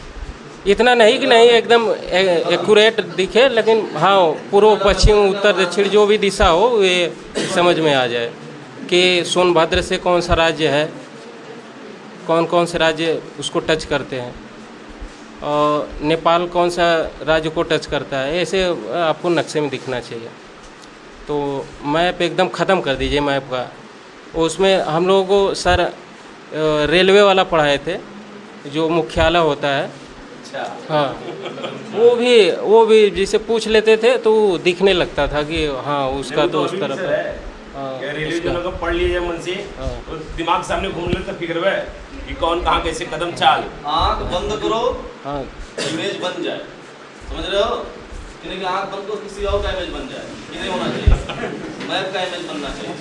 इतना नहीं कि नहीं एकदम एक्यूरेट दिखे, लेकिन हाँ पूर्व पश्चिम उत्तर दक्षिण जो भी दिशा हो ये समझ में आ जाए कि सोनभद्र से कौन सा राज्य है, कौन कौन से राज्य उसको टच करते हैं, और नेपाल कौन सा राज्य को टच करता है। ऐसे आपको नक्शे में दिखना चाहिए। तो मैप एकदम ख़त्म कर दीजिए मैप का। उसमें हम लोगों को सर रेलवे वाला पढ़ाए थे, जो मुख्यालय होता है। अच्छा। हाँ वो भी जिसे पूछ लेते थे तो दिखने लगता था कि हाँ उसका तो उस तरफ है। रेलवे जो लोग पढ़ लिए मन से, तो दिमाग सामने घूम लेता फिक्र है कि कौन कहाँ कैसे कदम चाल। आँख बंद करो, हाँ इमेज बन जाए, समझ रहे हो? कि आँख बंद करो, किसी और का इमेज बन जाए, ये नहीं होना चाहिए। मैप का इमेज बनना चाहिए।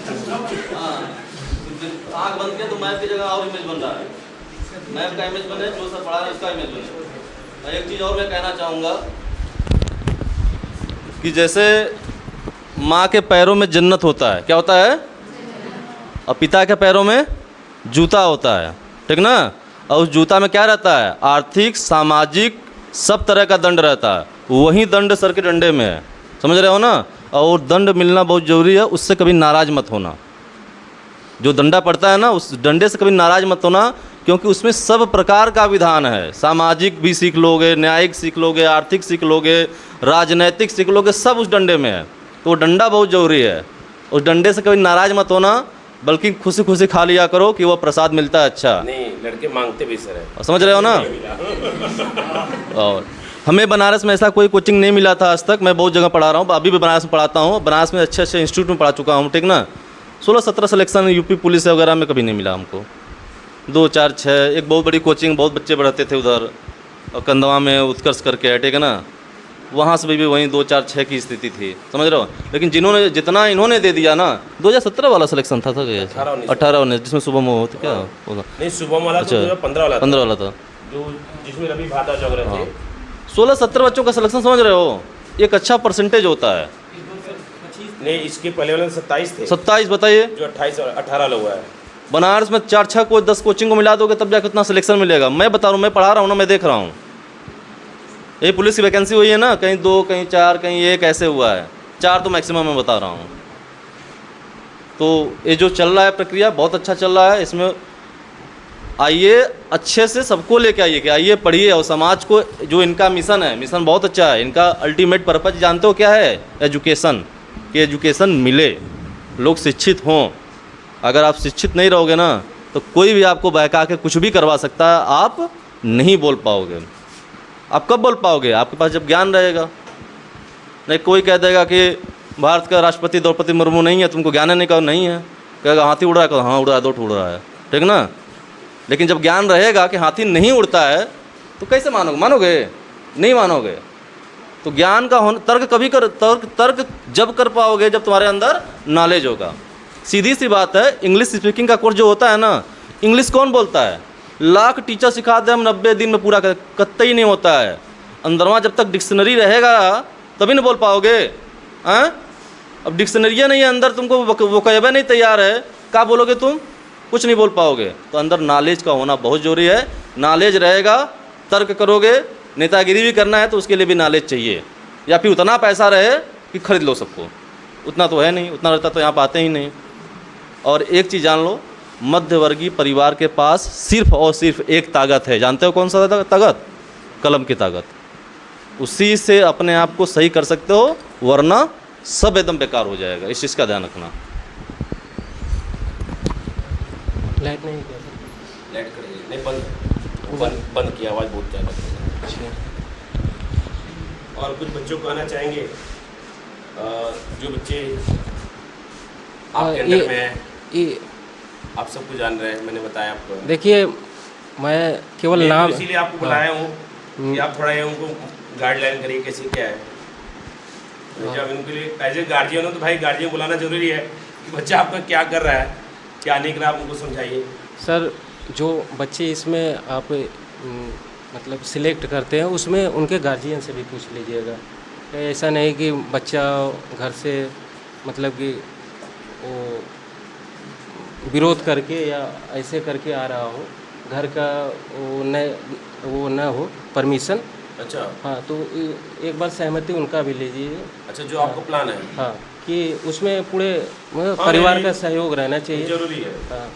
हाँ, आँख बंद किया तो मैप की जगह और इमेज बन रहा है। मैप का इमेज बने, जो सर पढ़ा रहे उसका इमेज बने। और एक चीज़ और मैं कहना चाहूँगा कि जैसे माँ के पैरों में जन्नत होता है, क्या होता है? और पिता के पैरों में जूता होता है, ठीक ना? और उस जूता में क्या रहता है, आर्थिक सामाजिक सब तरह का दंड रहता है, वही दंड सर के डंडे में है, समझ रहे हो ना। और दंड मिलना बहुत ज़रूरी है, उससे कभी नाराज़ मत होना। जो डंडा पड़ता है ना, उस डंडे से कभी नाराज़ मत होना, क्योंकि उसमें सब प्रकार का विधान है। सामाजिक भी सीख लोगे, न्यायिक सीख लोगे, आर्थिक सीख लोगे, राजनैतिक सीख लोगे, सब उस डंडे में है। तो वो डंडा बहुत ज़रूरी है, उस डंडे से कभी नाराज़ मत होना, बल्कि खुशी खुशी खा लिया करो कि वो प्रसाद मिलता है। अच्छा नहीं, लड़के मांगते भी सर है, समझ रहे हो ना। और हमें बनारस में ऐसा कोई कोचिंग नहीं मिला था आज तक। मैं बहुत जगह पढ़ा रहा हूँ, अभी भी बनारस में पढ़ाता हूँ। बनारस में अच्छे अच्छे इंस्टीट्यूट में पढ़ा चुका हूँ, ठीक ना। 16-17 सिलेक्शन यूपी पुलिस वगैरह में कभी नहीं मिला हमको। 2, 4, 6 एक बहुत बड़ी कोचिंग, बहुत बच्चे पढ़ाते थे उधर, और कंदवा में उत्कर्ष करके है, ठीक है ना। वहाँ से भी वहीं 2, 4, 6 की स्थिति थी, समझ रहे हो। लेकिन जिन्होंने जितना इन्होंने दे दिया ना, 2017 वाला सिलेक्शन था 18-19 जिसमें शुभम हो तो क्या होगा। नहीं, शुभम वाला तो 15 वाला 15 वाला था, जो जिसमें रवि भाता जग रहे थे। 16-17 बच्चों का सिलेक्शन, समझ रहे हो, एक अच्छा परसेंटेज होता है। नहीं, इसके पहले वाले 27 थे। 27 बताइए, जो 28 और 18 लोग है। बनारस में 4-6 को 10 कोचिंग को मिला दोगे तब जाकर कितना सिलेक्शन मिलेगा। मैं बता रहा हूँ, मैं पढ़ा रहा हूँ ना, मैं देख रहा हूँ। ये पुलिस की वैकेंसी हुई है ना, कहीं 2, कहीं 4, कहीं 1 ऐसे हुआ है, 4 तो मैक्सिमम मैं बता रहा हूँ। तो ये जो चल रहा है प्रक्रिया बहुत अच्छा चल रहा है। इसमें आइए, अच्छे से सबको लेके आइए, कि आइए पढ़िए, और समाज को जो इनका मिशन है, मिशन बहुत अच्छा है। इनका अल्टीमेट पर्पज जानते हो क्या है? एजुकेशन, कि एजुकेशन मिले, लोग शिक्षित हों। अगर आप शिक्षित नहीं रहोगे ना, तो कोई भी आपको बहका के कुछ भी करवा सकता है, आप नहीं बोल पाओगे। आप कब बोल पाओगे? आपके पास जब ज्ञान रहेगा। नहीं, कोई कह देगा कि भारत का राष्ट्रपति द्रौपदी मुर्मू नहीं है, तुमको ज्ञान नहीं, नहीं है, कहेगा हाथी उड़ रहा है, कहो हाँ उड़ रहा है, 2 उड़ रहा है, ठीक ना। लेकिन जब ज्ञान रहेगा कि हाथी नहीं उड़ता है, तो कैसे मानोगे? मानोगे नहीं, मानोगे। तो ज्ञान का होना, तर्क जब कर पाओगे जब तुम्हारे अंदर नॉलेज होगा। सीधी सी बात है, इंग्लिश स्पीकिंग का कोर्स जो होता है ना, इंग्लिश कौन बोलता है? लाख टीचर सिखा दे, हम 90 दिन में पूरा कर, कतई नहीं होता है। अंदरवा जब तक डिक्शनरी रहेगा तभी नहीं बोल पाओगे। अब डिक्शनरी नहीं है अंदर, तुमको वोकैबुलरी नहीं तैयार है, क्या बोलोगे तुम? कुछ नहीं बोल पाओगे। तो अंदर नॉलेज का होना बहुत ज़रूरी है। नॉलेज रहेगा, तर्क करोगे। नेतागिरी भी करना है तो उसके लिए भी नॉलेज चाहिए, या फिर उतना पैसा रहे कि खरीद लो सबको। उतना तो है नहीं, उतना रहता तो यहाँ पर आते ही नहीं। और एक चीज़ जान लो, मध्यवर्गीय परिवार के पास सिर्फ और सिर्फ एक ताकत है, जानते हो कौन सा ताकत? कलम की ताकत। उसी से अपने आप को सही कर सकते हो, वरना सब एकदम बेकार हो जाएगा। इस चीज़ का ध्यान रखना। लाइट नहीं क्या? लाइट कर नहीं, बंद किया, आवाज़ बहुत ज़्यादा। और कुछ बच्चों को आना चाहेंगे, जो बच्चे आपके अंडर में हैं, आप सब कुछ जान रहे हैं, मैंने बताया आपको। देखिए, मैं केवल नाम इसीलिए आपको बुलाया हूँ कि आप थोड़ा ये उनको गाइडलाइन करिए कैसे क्या है। जब इनके लिए एज ए गार्जियन हो तो भाई गार्जियन बुलाना जरूरी है कि बच्चा आपका क्या कर रहा है, क्या नहीं कर रहा है, आप उनको समझाइए। सर, जो बच्चे इसमें आप मतलब सिलेक्ट करते हैं, उसमें उनके गार्जियन से भी पूछ लीजिएगा। ऐसा नहीं कि बच्चा घर से मतलब कि वो विरोध करके या ऐसे करके आ रहा हो, घर का वो न हो परमिशन। अच्छा, हाँ, तो एक बार सहमति उनका भी लीजिए। अच्छा, जो आपका प्लान है, हाँ, कि उसमें पूरे परिवार का सहयोग रहना चाहिए, जरूरी है। हाँ,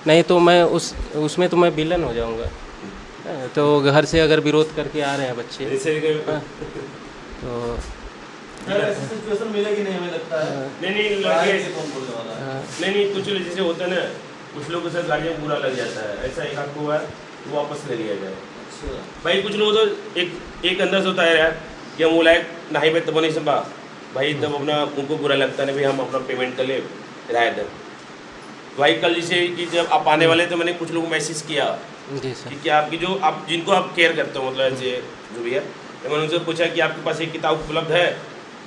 नहीं तो मैं उसमें तो मैं विलन हो जाऊंगा। तो घर से अगर विरोध करके आ रहे हैं बच्चे, तो सिचुएशन मिलेगी नहीं, हमें लगता है। नहीं, कुछ जैसे होता है ना, कुछ लोगों से गाड़ियाँ बुरा लग जाता है, ऐसा एक आपको हुआ वो वापस ले लिया जाए। भाई कुछ लोग तो एक अंदर से होता है यार कि हम बोला नहीं भाई तब नहीं संभा भाई, तब अपना उनको बुरा लगता नहीं भाई, हम अपना पेमेंट कर ले किराया दर। भाई कल जैसे कि जब आप आने वाले तो मैंने कुछ लोग मैसेज किया जी सर, कि क्या आपकी जो आप जिनको आप केयर करते हो, मतलब ऐसे जो भी है, तो मैंने उनसे पूछा कि आपके पास एक किताब उपलब्ध है,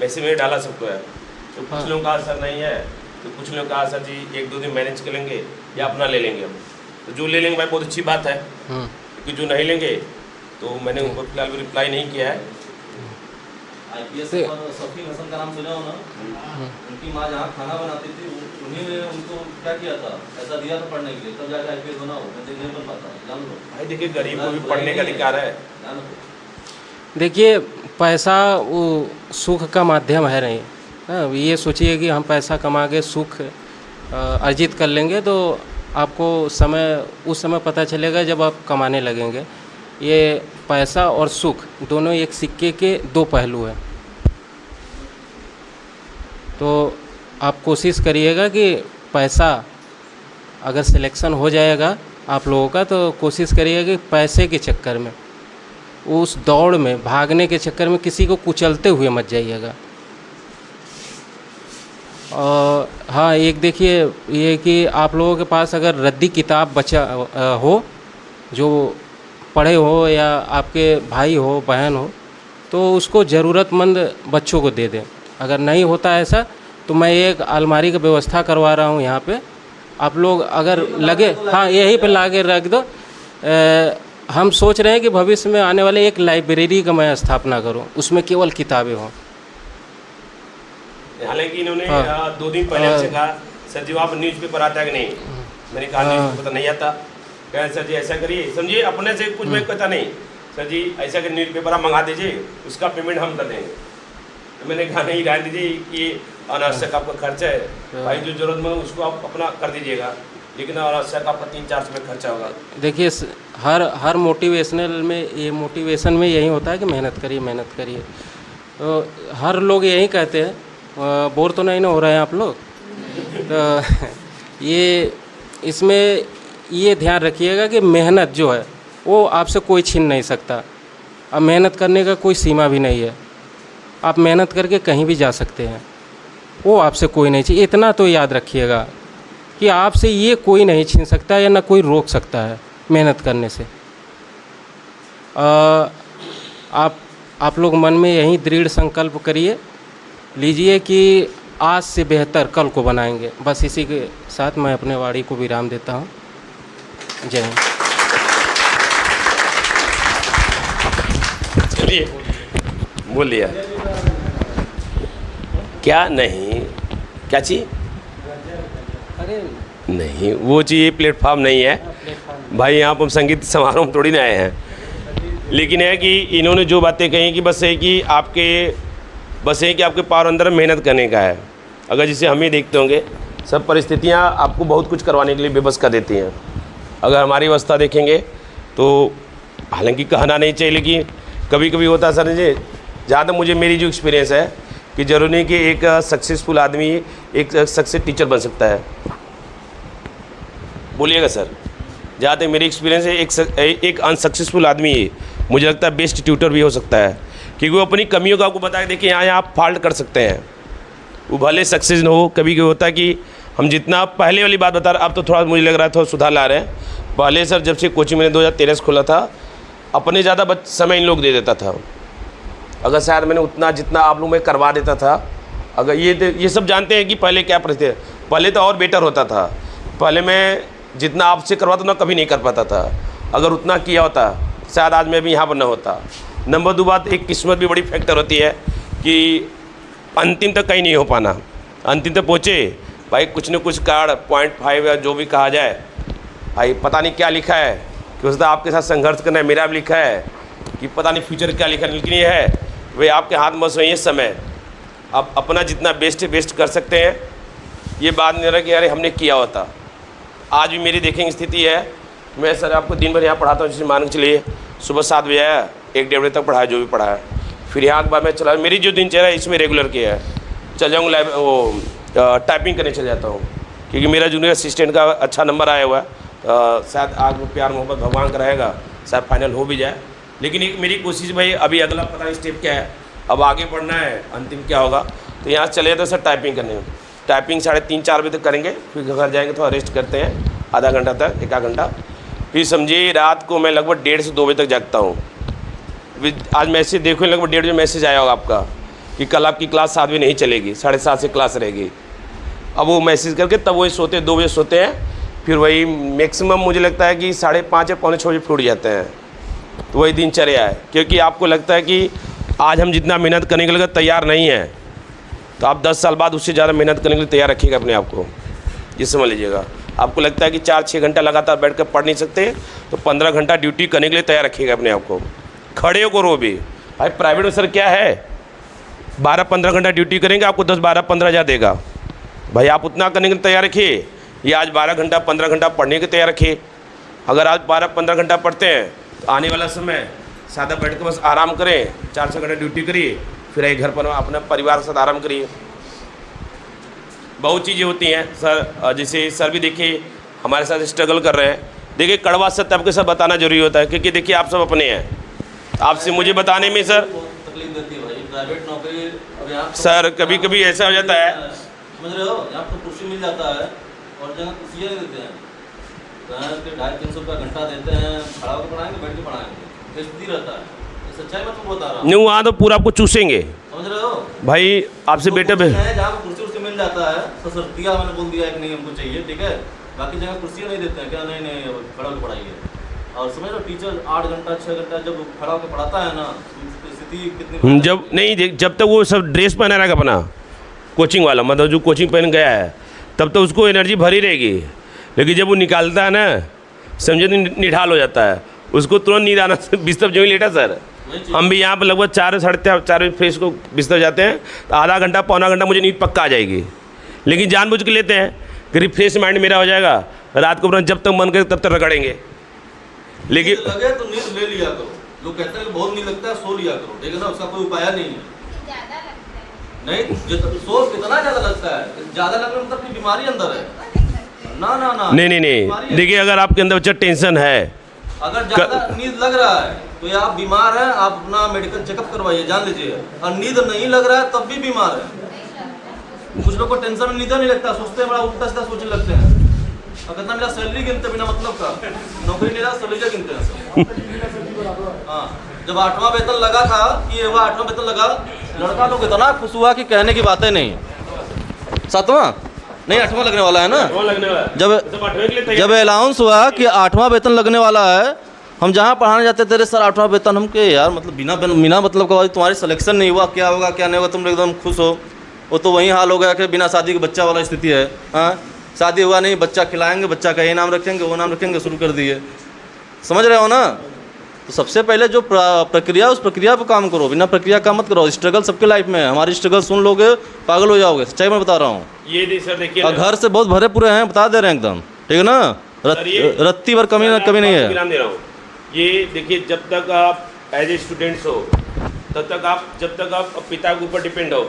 वैसे में डाला सबको है। तो कुछ लोगों का असर नहीं है, तो कुछ लोगों का असर जी 1-2 दिन मैनेज कर लेंगे या अपना ले लेंगे हम। तो जो ले लेंगे भाई बहुत अच्छी बात है, क्योंकि जो नहीं लेंगे तो मैंने उनको फिलहाल भी रिप्लाई नहीं किया है। IPS सफी हसन का नाम सुना हो ना? उनकी माँ जहाँ खाना बनाती थी उन्हीं ने उनको क्या किया था, ऐसा दिया था पढ़ने के लिए, तब जाके IPS बना हो, नहीं बन पाता, जान लो। भाई देखिए गरीब को भी पढ़ने का अधिकार है। जान लो। देखिए पैसा वो सुख का माध्यम है नहीं। हाँ, ये सोचिए कि हम पैसा कमा के सुख अर्जित कर लेंगे तो आपको उस समय पता चलेगा जब आप कमाने लगेंगे। ये पैसा और सुख दोनों एक सिक्के के दो पहलू हैं। तो आप कोशिश करिएगा कि पैसा अगर सिलेक्शन हो जाएगा आप लोगों का तो कोशिश करिएगा कि पैसे के चक्कर में, उस दौड़ में, भागने के चक्कर में किसी को कुचलते हुए मत जाइएगा। और हाँ, एक देखिए ये कि आप लोगों के पास अगर रद्दी किताब बचा हो, जो पढ़े हो या आपके भाई हो बहन हो, तो उसको ज़रूरतमंद बच्चों को दे दें। अगर नहीं होता ऐसा तो मैं एक अलमारी का व्यवस्था करवा रहा हूँ यहाँ पे, आप लोग अगर लगे, हाँ यहीं पे ला के रख दो। हम सोच रहे हैं कि भविष्य में आने वाले एक लाइब्रेरी का मैं स्थापना करूँ, उसमें केवल किताबें हों। हालांकि इन्होंने 2 दिन पहले से कहा सर जी आप न्यूज़पेपर आता है कि नहीं, मैंने कहा न्यूज़पेपर नहीं आता। कहा सर जी ऐसा करिए, समझिए अपने से कुछ मैं कहता नहीं, सर जी ऐसा कर न्यूज़पेपर आप मंगा दीजिए, उसका पेमेंट हम कर देंगे। तो मैंने कहा नहीं रहने दीजिए, ये अनावश्यक आपका खर्चा है, भाई जो जरूरतमंद उसको आप अपना कर दीजिएगा, लेकिन अनावश्यक आपका 3-4 रुपये खर्चा होगा। देखिए हर मोटिवेशनल में, ये मोटिवेशन में यही होता है कि मेहनत करिए मेहनत करिए। तो हर लोग यही कहते हैं, बोर तो नहीं ना हो रहे हैं आप लोग? तो ये इसमें ये ध्यान रखिएगा कि मेहनत जो है वो आपसे कोई छीन नहीं सकता। अब मेहनत करने का कोई सीमा भी नहीं है, आप मेहनत करके कहीं भी जा सकते हैं, वो आपसे कोई नहीं चाहिए। इतना तो याद रखिएगा कि आपसे ये कोई नहीं छीन सकता या ना कोई रोक सकता है मेहनत करने से। आप लोग मन में यही दृढ़ संकल्प करिए लीजिए कि आज से बेहतर कल को बनाएंगे। बस इसी के साथ मैं अपने वाणी को विराम देता हूँ। जय हिंद। चलिए बोल लिया क्या? नहीं क्या चीज़? अरे नहीं वो चीज़, ये प्लेटफॉर्म नहीं है भाई, यहाँ पर हम संगीत समारोह में थोड़ी ना आए हैं। लेकिन है कि इन्होंने जो बातें कही कि बस है कि आपके पावर अंदर मेहनत करने का है। अगर जिसे हम ही देखते होंगे, सब परिस्थितियाँ आपको बहुत कुछ करवाने के लिए बेबस कर देती हैं। अगर हमारी अवस्था देखेंगे तो हालांकि कहना नहीं चाहिए, लेकिन कभी कभी होता है सर जी, जहाँ तक मुझे मेरी जो एक्सपीरियंस है कि जरूरी नहीं कि एक सक्सेसफुल आदमी एक सक्सेस टीचर बन सकता है। बोलिएगा सर, जहाँ तक मेरी एक्सपीरियंस है एक अनसक्सेसफुल आदमी मुझे लगता है बेस्ट ट्यूटर भी हो सकता है, क्योंकि वो अपनी कमियों का आपको बता के देखिए यहाँ आप फॉल्ट कर सकते हैं। वो भले सक्सेस न हो, कभी कभी होता है कि हम जितना पहले वाली बात बता रहे, अब तो थोड़ा मुझे लग रहा है थोड़ा सुधार ला रहे हैं। पहले सर जब से कोचिंग मैंने 2013 से खोला था, अपने ज़्यादा समय इन लोग दे देता था। अगर शायद मैंने उतना जितना आप लोग में करवा देता था, अगर ये सब जानते हैं कि पहले क्या परिस्थिति, पहले तो और बेटर होता था। पहले मैं जितना आपसे करवाता उतना कभी नहीं कर पाता था। अगर उतना किया होता शायद आज मैं भी यहाँ पर न होता। नंबर 2 बात, एक किस्मत भी बड़ी फैक्टर होती है कि अंतिम तक कहीं नहीं हो पाना। अंतिम तक पहुँचे भाई, कुछ न कुछ कार्ड 0.5 या जो भी कहा जाए, भाई पता नहीं क्या लिखा है कि उसका आपके साथ संघर्ष करना है। मेरा भी लिखा है कि पता नहीं फ्यूचर क्या लिखा है, लेकिन ये है वे आपके हाथ में सोइए समय। आप अपना जितना बेस्ट कर सकते हैं। ये बात नहीं रहा कि अरे हमने किया होता। आज भी मेरी देखेंगे स्थिति है, मैं सर आपको दिन भर यहाँ पढ़ाता हूँ, जैसे मान के चलिए सुबह 7 बजे आया, 1-1:30 बजे तक पढ़ाया जो भी पढ़ाया, फिर यहाँ के बाद मैं चला, मेरी जो दिनचर्या है इसमें रेगुलर की है। चल जाऊँगा वो टाइपिंग करने चल जाता हूँ, क्योंकि मेरा जूनियर असिस्टेंट का अच्छा नंबर आया हुआ है। शायद आज वो प्यार मोहब्बत भगवान का रहेगा, शायद फाइनल हो भी जाए। लेकिन एक मेरी कोशिश भाई, अभी अगला पता नहीं स्टेप क्या है, अब आगे बढ़ना है, अंतिम क्या होगा। तो यहाँ चले जाते सर टाइपिंग करने। टाइपिंग 3:30-4 बजे तक करेंगे, फिर घर जाएंगे, थोड़ा रेस्ट करते हैं आधा घंटा तक, 1 घंटा। फिर समझिए रात को मैं लगभग 1:30 से 2 बजे तक जागता हूँ। आज मैसेज देखो, लगभग 1:30 बजे मैसेज आया होगा आपका कि कल आपकी क्लास 7 बजे नहीं चलेगी, 7:30 से क्लास रहेगी। अब वो मैसेज करके तब वही सोते 2 बजे सोते हैं, फिर वही मैक्सिमम मुझे लगता है कि 5:30 या 5:45 बजे फूट जाते हैं। तो वही दिनचर्या है, क्योंकि आपको लगता है कि आज हम जितना मेहनत करने के लिए तैयार नहीं है, तो आप 10 साल बाद उससे ज़्यादा मेहनत करने के लिए तैयार रखिएगा अपने आप को। ये समझ लीजिएगा। आपको लगता है कि 4-6 घंटा लगातार बैठ कर पढ़ नहीं सकते, तो 15 घंटा ड्यूटी करने के लिए तैयार रखिएगा अपने आप को। खड़े करो भी भाई। प्राइवेट में सर क्या है, 12-15 घंटा ड्यूटी करेंगे, आपको 10-12-15 हज़ार देगा भाई। आप उतना करने के लिए तैयार रखिए, या आज 12 घंटा 15 घंटा पढ़ने के तैयार रखिए। अगर आज 12-15 घंटा पढ़ते हैं तो आने वाला समय सादा बैठ कर बस आराम करें, 4-6 घंटा ड्यूटी करिए, फिर आइए घर पर अपने परिवार के साथ आराम करिए। बहुत चीज़ें होती हैं सर, जैसे सर भी देखिए हमारे साथ स्ट्रगल कर रहे हैं। देखिए कड़वा सत्य आपके साथ बताना जरूरी होता है, क्योंकि देखिए आप सब अपने हैं। आपसे मुझे बताने में सर तकलीफ देती है भाई, प्राइवेट नौकरी। अब यहाँ सर कभी कभी ऐसा हो जाता है, समझ रहे हो, यहाँ तो कुर्सी मिल जाता है और जगह कुर्सियाँ नहीं देते हैं, 250-300 रुपया घंटा देते हैं, खड़ा होकर पढ़ाएंगे, बैठ के पढ़ाएंगे, स्थिति रहता है। सच्चाई मैं तुमको बता रहा हूँ। नहीं वहाँ तो पूरा आपको चूसेंगे समझ रहे हो भाई। आपसे बेटे पे जहाँ कुर्सी उर्सी मिल जाता है तो सर दिया, मैंने बोल दिया कि नहीं हमको चाहिए, ठीक है। बाकी जगह कुर्सियाँ नहीं देते हैं, क्या नहीं नहीं खड़ा होकर पढ़ाइए। और समझ लो टीचर 8 घंटा 6 घंटा जब खड़ा होकर पढ़ाता है ना, स्थिति कितनी जब नहीं, जब तक वो सब ड्रेस पहना रहेगा अपना कोचिंग वाला, मतलब जो कोचिंग पहन गया है, तब तक उसको एनर्जी भरी रहेगी। लेकिन जब वो निकालता है ना, समझे तो निढाल हो जाता है, उसको तुरंत नींद आना। बिस्तर जो ही लेटा सर, हम भी यहाँ पर लगभग 4-4:30 बजे फ्रेश को बिस्तर जाते हैं, तो आधा घंटा पौना घंटा मुझे नींद पक्का आ जाएगी। लेकिन जानबूझ के लेते हैं कि रिफ्रेश माइंड मेरा हो जाएगा, रात को अपना जब तक मन करे तब तक रगड़ेंगे। लेकिन लगे तो नींद ले लिया करो। लोग कहते हैं कि बहुत नींद लगता है, सो लिया करो, ठीक है ना, उसका कोई उपाय नहीं है। नहीं सोच कितना ज़्यादा लगता है, ज़्यादा लगने मतलब अपनी बीमारी अंदर है ना। ना ना नहीं देखिए, अगर आपके अंदर बच्चा टेंशन है, अगर ज़्यादा नींद लग रहा है तो या आप बीमार हैं, आप अपना मेडिकल चेकअप करवाइए, जान लीजिए। और नींद नहीं लग रहा है तब भी बीमार है। कुछ लोग को टेंशन में नींद नहीं लगता, सोचते हैं बड़ा उल्टा सीधा सोचने लगते हैं, और कहता मेरा सैलरी गिनते बिना मतलब का, नौकरी नहीं रहा सैलरी गिनते हैं। हाँ, जब 8वां वेतन लगा था कि ये 8वां वेतन लगा, लड़का लोग इतना खुश हुआ कि कहने की बातें नहीं। 7वां नहीं 8वां लगने वाला है ना, जब अलाउंस हुआ कि 8वां वेतन लगने वाला है, हम जहाँ पढ़ाने जाते थे, सर 8वां वेतन, हम के यार मतलब बिना मतलब का तुम्हारी सिलेक्शन नहीं हुआ, क्या होगा क्या नहीं होगा, तुम एकदम खुश हो। वो तो वही हाल हो गया कि बिना शादी के बच्चा वाला स्थिति है। हाँ, शादी हुआ नहीं, बच्चा खिलाएंगे, बच्चा का ये नाम रखेंगे वो नाम रखेंगे, शुरू कर दिए। समझ रहे हो ना। तो सबसे पहले जो प्रक्रिया, उस प्रक्रिया पर काम करो, बिना प्रक्रिया का मत करो। स्ट्रगल सबके लाइफ में है, हमारी स्ट्रगल सुन लोगे पागल हो जाओगे, सच्चाई मैं बता रहा हूँ। ये सर देखिए, और घर से बहुत भरे पूरे हैं, बता दे रहे हैं एकदम, ठीक है ना। रत्ती भर कमी नहीं है। नाम दे रहा हूँ, ये देखिए, जब तक आप एज ए स्टूडेंट्स हो, तब तक आप, जब तक आप पिता के ऊपर डिपेंड हो,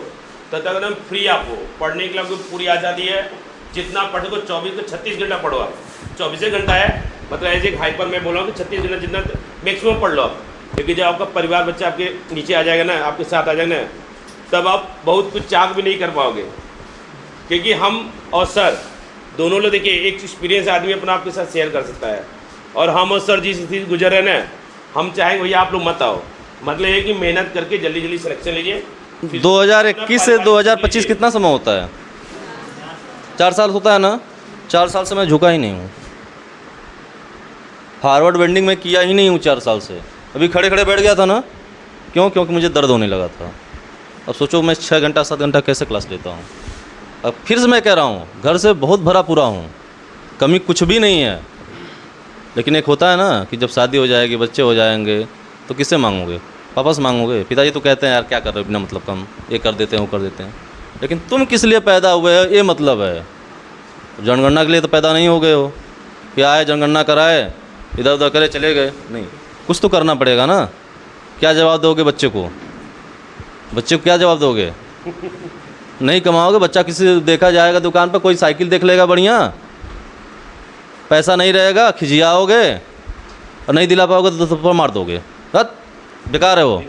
तब तक एकदम फ्री आप हो। पढ़ने के लिए आपको पूरी आज़ादी है, जितना पढ़ो को 24 से 36 घंटा पढ़ो आप। 24 घंटा है, मतलब एज एक हाइपर मैं बोल रहा हूँ कि 36 घंटा जितना मैक्सिमम पढ़ लो आप। लेकिन जब आपका परिवार बच्चा आपके नीचे आ जाएगा ना, आपके साथ आ जाएगा ना, तब आप बहुत कुछ चाक भी नहीं कर पाओगे। क्योंकि हम और सर दोनों लोग, देखिए एक एक्सपीरियंस आदमी अपना आपके साथ शेयर कर सकता है, और हम और सर जिस स्थिति गुजर रहे हैं ना, हम चाहेंगे भैया आप लोग मत आओ। मतलब ये कि मेहनत करके जल्दी जल्दी सिलेक्शन लीजिए। 2021 से 2025 कितना समय होता है? 4 साल होता है ना। 4 साल से मैं झुका ही नहीं हूँ, हार्वर्ड बेंडिंग में किया ही नहीं हूँ 4 साल से। अभी खड़े खड़े बैठ गया था ना, क्यों? क्योंकि मुझे दर्द होने लगा था। अब सोचो मैं 6 घंटा 7 घंटा कैसे क्लास लेता हूँ। अब फिर से मैं कह रहा हूँ, घर से बहुत भरा पूरा हूँ, कमी कुछ भी नहीं है। लेकिन एक होता है ना कि जब शादी हो जाएगी, बच्चे हो जाएंगे, तो किससे मांगोगे? पापा से मांगोगे। पिताजी तो कहते हैं यार क्या कर रहे हो बिना मतलब कम, ये कर देते हैं वो कर देते हैं। लेकिन तुम किस लिए पैदा हुए हो, ये मतलब है। जनगणना के लिए तो पैदा नहीं हो गए हो कि आए जनगणना कराए, इधर उधर करे चले गए। नहीं, कुछ तो करना पड़ेगा ना। क्या जवाब दोगे बच्चे को? बच्चे को क्या जवाब दोगे? नहीं कमाओगे, बच्चा किसी देखा जाएगा दुकान पर, कोई साइकिल देख लेगा बढ़िया, पैसा नहीं रहेगा, खिजियाओगे, और नहीं दिला पाओगे तो थप्पड़ मार दोगे, बेकार है वो।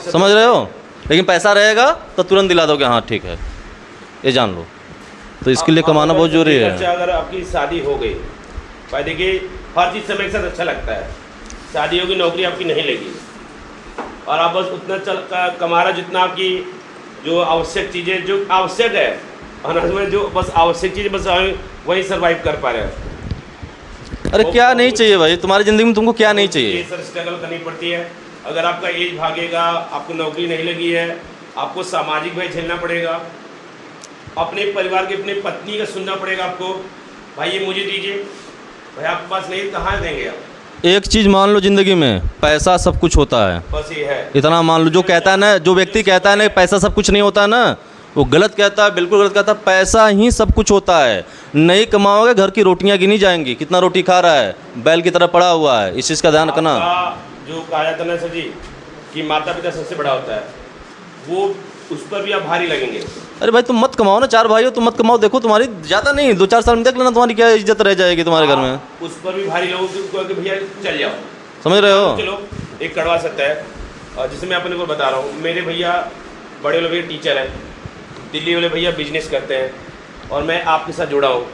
समझ रहे हो। लेकिन पैसा रहेगा तो तुरंत दिला दोगे, हाँ ठीक है, ये जान लो। तो इसके लिए कमाना बहुत जरूरी है। अगर आपकी शादी हो गई, भाई देखिए हर चीज़ समय के साथ अच्छा लगता है। शादी होगी, नौकरी आपकी नहीं लगी, और आप बस उतना कमा रहा जितना आपकी जो आवश्यक चीज़ें, जो आवश्यक है अनाज में, जो बस आवश्यक चीज़ें बस वही सर्वाइव कर पा रहे हैं। अरे क्या नहीं चाहिए भाई तुम्हारी ज़िंदगी में? तुमको क्या नहीं चाहिए? सर स्ट्रगल करनी पड़ती है। अगर आपका एज भागेगा, आपको नौकरी नहीं लगी है, आपको सामाजिक भय झेलना पड़ेगा। अपने परिवार के अपनी पत्नी का सुनना पड़ेगा आपको, भाई ये मुझे दीजिए, भाई आपके पास नहीं कहाँ देंगे आप। एक चीज़ मान लो ज़िंदगी में, पैसा सब कुछ होता है, बस ये है। इतना मान लो। जो कहता है ना, जो व्यक्ति कहता है ना पैसा सब कुछ नहीं होता ना, वो गलत कहता है, बिल्कुल गलत कहता है। पैसा ही सब कुछ होता है। नहीं कमाओगे घर की रोटियां गिनी जाएंगी, कितना रोटी खा रहा है, बैल की तरह पड़ा हुआ है। इस चीज़ का ध्यान रखना। आपका जो कहा जाता है ना सर जी कि माता पिता सबसे बड़ा होता है, वो उस पर भी आप भारी लगेंगे। अरे भाई तुम मत कमाओ ना, 4 भाई हो, तुम मत कमाओ। देखो तुम्हारी ज़्यादा नहीं, 2-4 साल में देख लेना तुम्हारी क्या इज्जत रह जाएगी तुम्हारे घर में। उस पर भी भारी लोगों कि भैया चल जाओ, समझ रहे हो। चलो एक कड़वा सत्य है, और जिसे मैं अपने को बता रहा हूँ। मेरे भैया बड़े वाले भैया टीचर हैं, दिल्ली वाले भैया बिजनेस करते हैं, और मैं आपके साथ जुड़ा हूँ।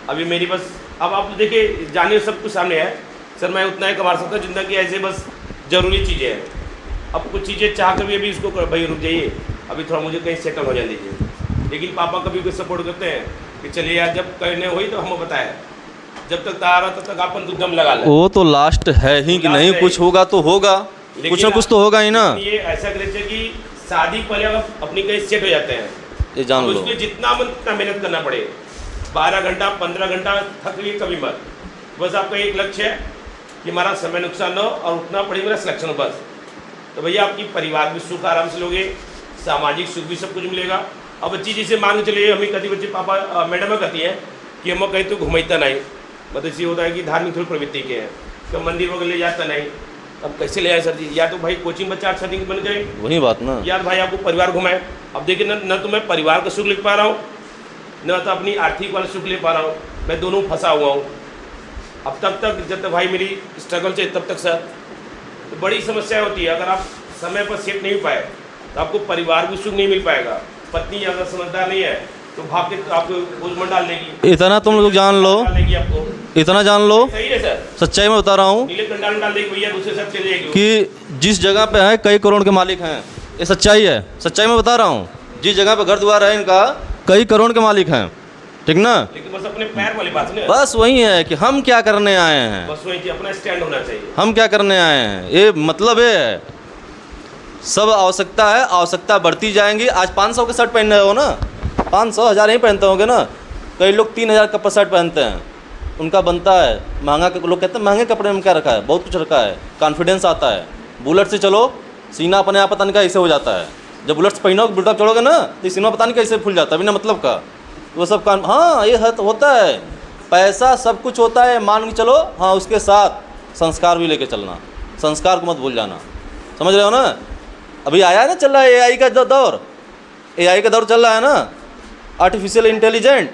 अभी मेरी बस, अब आप देखिए जानिए सब कुछ सामने है सर, मैं उतना ही कमा सकता हूँ जितना कि ऐसे बस ज़रूरी चीज़ें हैं। अब कुछ चीज़ें चाह कर भी अभी उसको भाई रुक जाइए, अभी थोड़ा मुझे कहीं सेटल हो जाने दीजिए। लेकिन पापा कभी कोई सपोर्ट करते हैं कि चलिए यार जब करने हुई तो हमें बताया, जब तक तैयार हो तब तक अपन तो दम लगा लें। वो तो लास्ट है ही कि नहीं, कुछ होगा तो होगा, कुछ ना कुछ तो होगा ही ना। ये ऐसा करें कि शादी पहले आप अपनी कहीं सेट हो जाते हैं, ये जान लो। उसके जितना मन उतना मेहनत करना पड़े, 12 घंटा 15 घंटा थक लिए कभी मत। बस आपका एक लक्ष्य है कि हमारा समय नुकसान न हो और उतना पड़े मेरा सिलेक्शन हो बस। तो भैया आपकी परिवार भी सुख आराम से लोगे, सामाजिक सुख भी सब कुछ मिलेगा। अब बच्ची जिसे मान के चलिए, हमें कभी बच्चे पापा मैडम कहती है कि हम कहीं तो घुमाता नहीं, मतलब इसी होता है कि धार्मिक थोड़ी प्रवृत्ति के हैं, तो मंदिर वगैरह ले जाता नहीं। अब कैसे ले आए सर जी, या तो भाई कोचिंग बच्चा अच्छा दिन बन गए, वही बात ना यार भाई आपको परिवार घुमाए। अब देखिए न तो मैं परिवार का सुख ले पा रहा हूँ, न तो अपनी आर्थिक वाला सुख ले पा रहा हूँ, मैं दोनों फंसा हुआ हूँ। अब तब तक जब तक भाई मेरी स्ट्रगल से तब तक सर, तो बड़ी समस्या होती है। अगर आप समय पर सेट नहीं हो पाए तो आपको परिवार भी सुख नहीं मिल पाएगा। पत्नी अगर समझदार नहीं है तो भाग के आपको बोझ डाल देगी। इतना तुम लोग जान लो, डाल देगी आपको, इतना जान लो, सही है सर, सच्चाई में बता रहा हूँ नीले कंडाल में डाल देगी भैया, दूसरे सब चले जाएगी। कि जिस जगह पे है कई करोड़ के मालिक हैं, ये सच्चाई है, सच्चाई में बता रहा हूँ। जिस जगह पे घर द्वार है इनका, कई करोड़ के मालिक हैं, ठीक ना। लेकिन बस अपने पैर वाली बात नहीं, बस वही है कि हम क्या करने आए हैं, बस वही कि अपना स्टैंड होना चाहिए। हम क्या करने आए हैं, ये मतलब ये है। सब आवश्यकता है, आवश्यकता बढ़ती जाएंगी। आज 500 के शर्ट पहन रहे हो ना, 500 1000 ही पहनते होंगे ना। कई लोग 3000 का शर्ट पहनते हैं, उनका बनता है महंगा। लोग कहते हैं महंगे कपड़े में क्या रखा है, बहुत कुछ रखा है, कॉन्फिडेंस आता है। बुलेट से चलो, सीना अपने आप पता नहीं कैसे हो जाता है। जब बुलेट से पहनोगे, बुलेट चढ़ोगे ना, तो सीना पता नहीं कैसे फूल जाता है बिना मतलब का। वो सब हाँ ये होता है। पैसा सब कुछ होता है, मान के चलो। हाँ, उसके साथ संस्कार भी लेके चलना, संस्कार को मत भूल जाना, समझ रहे हो ना। अभी आया ना, चल रहा है AI का दौर, AI का दौर चल रहा है ना, आर्टिफिशियल इंटेलिजेंट।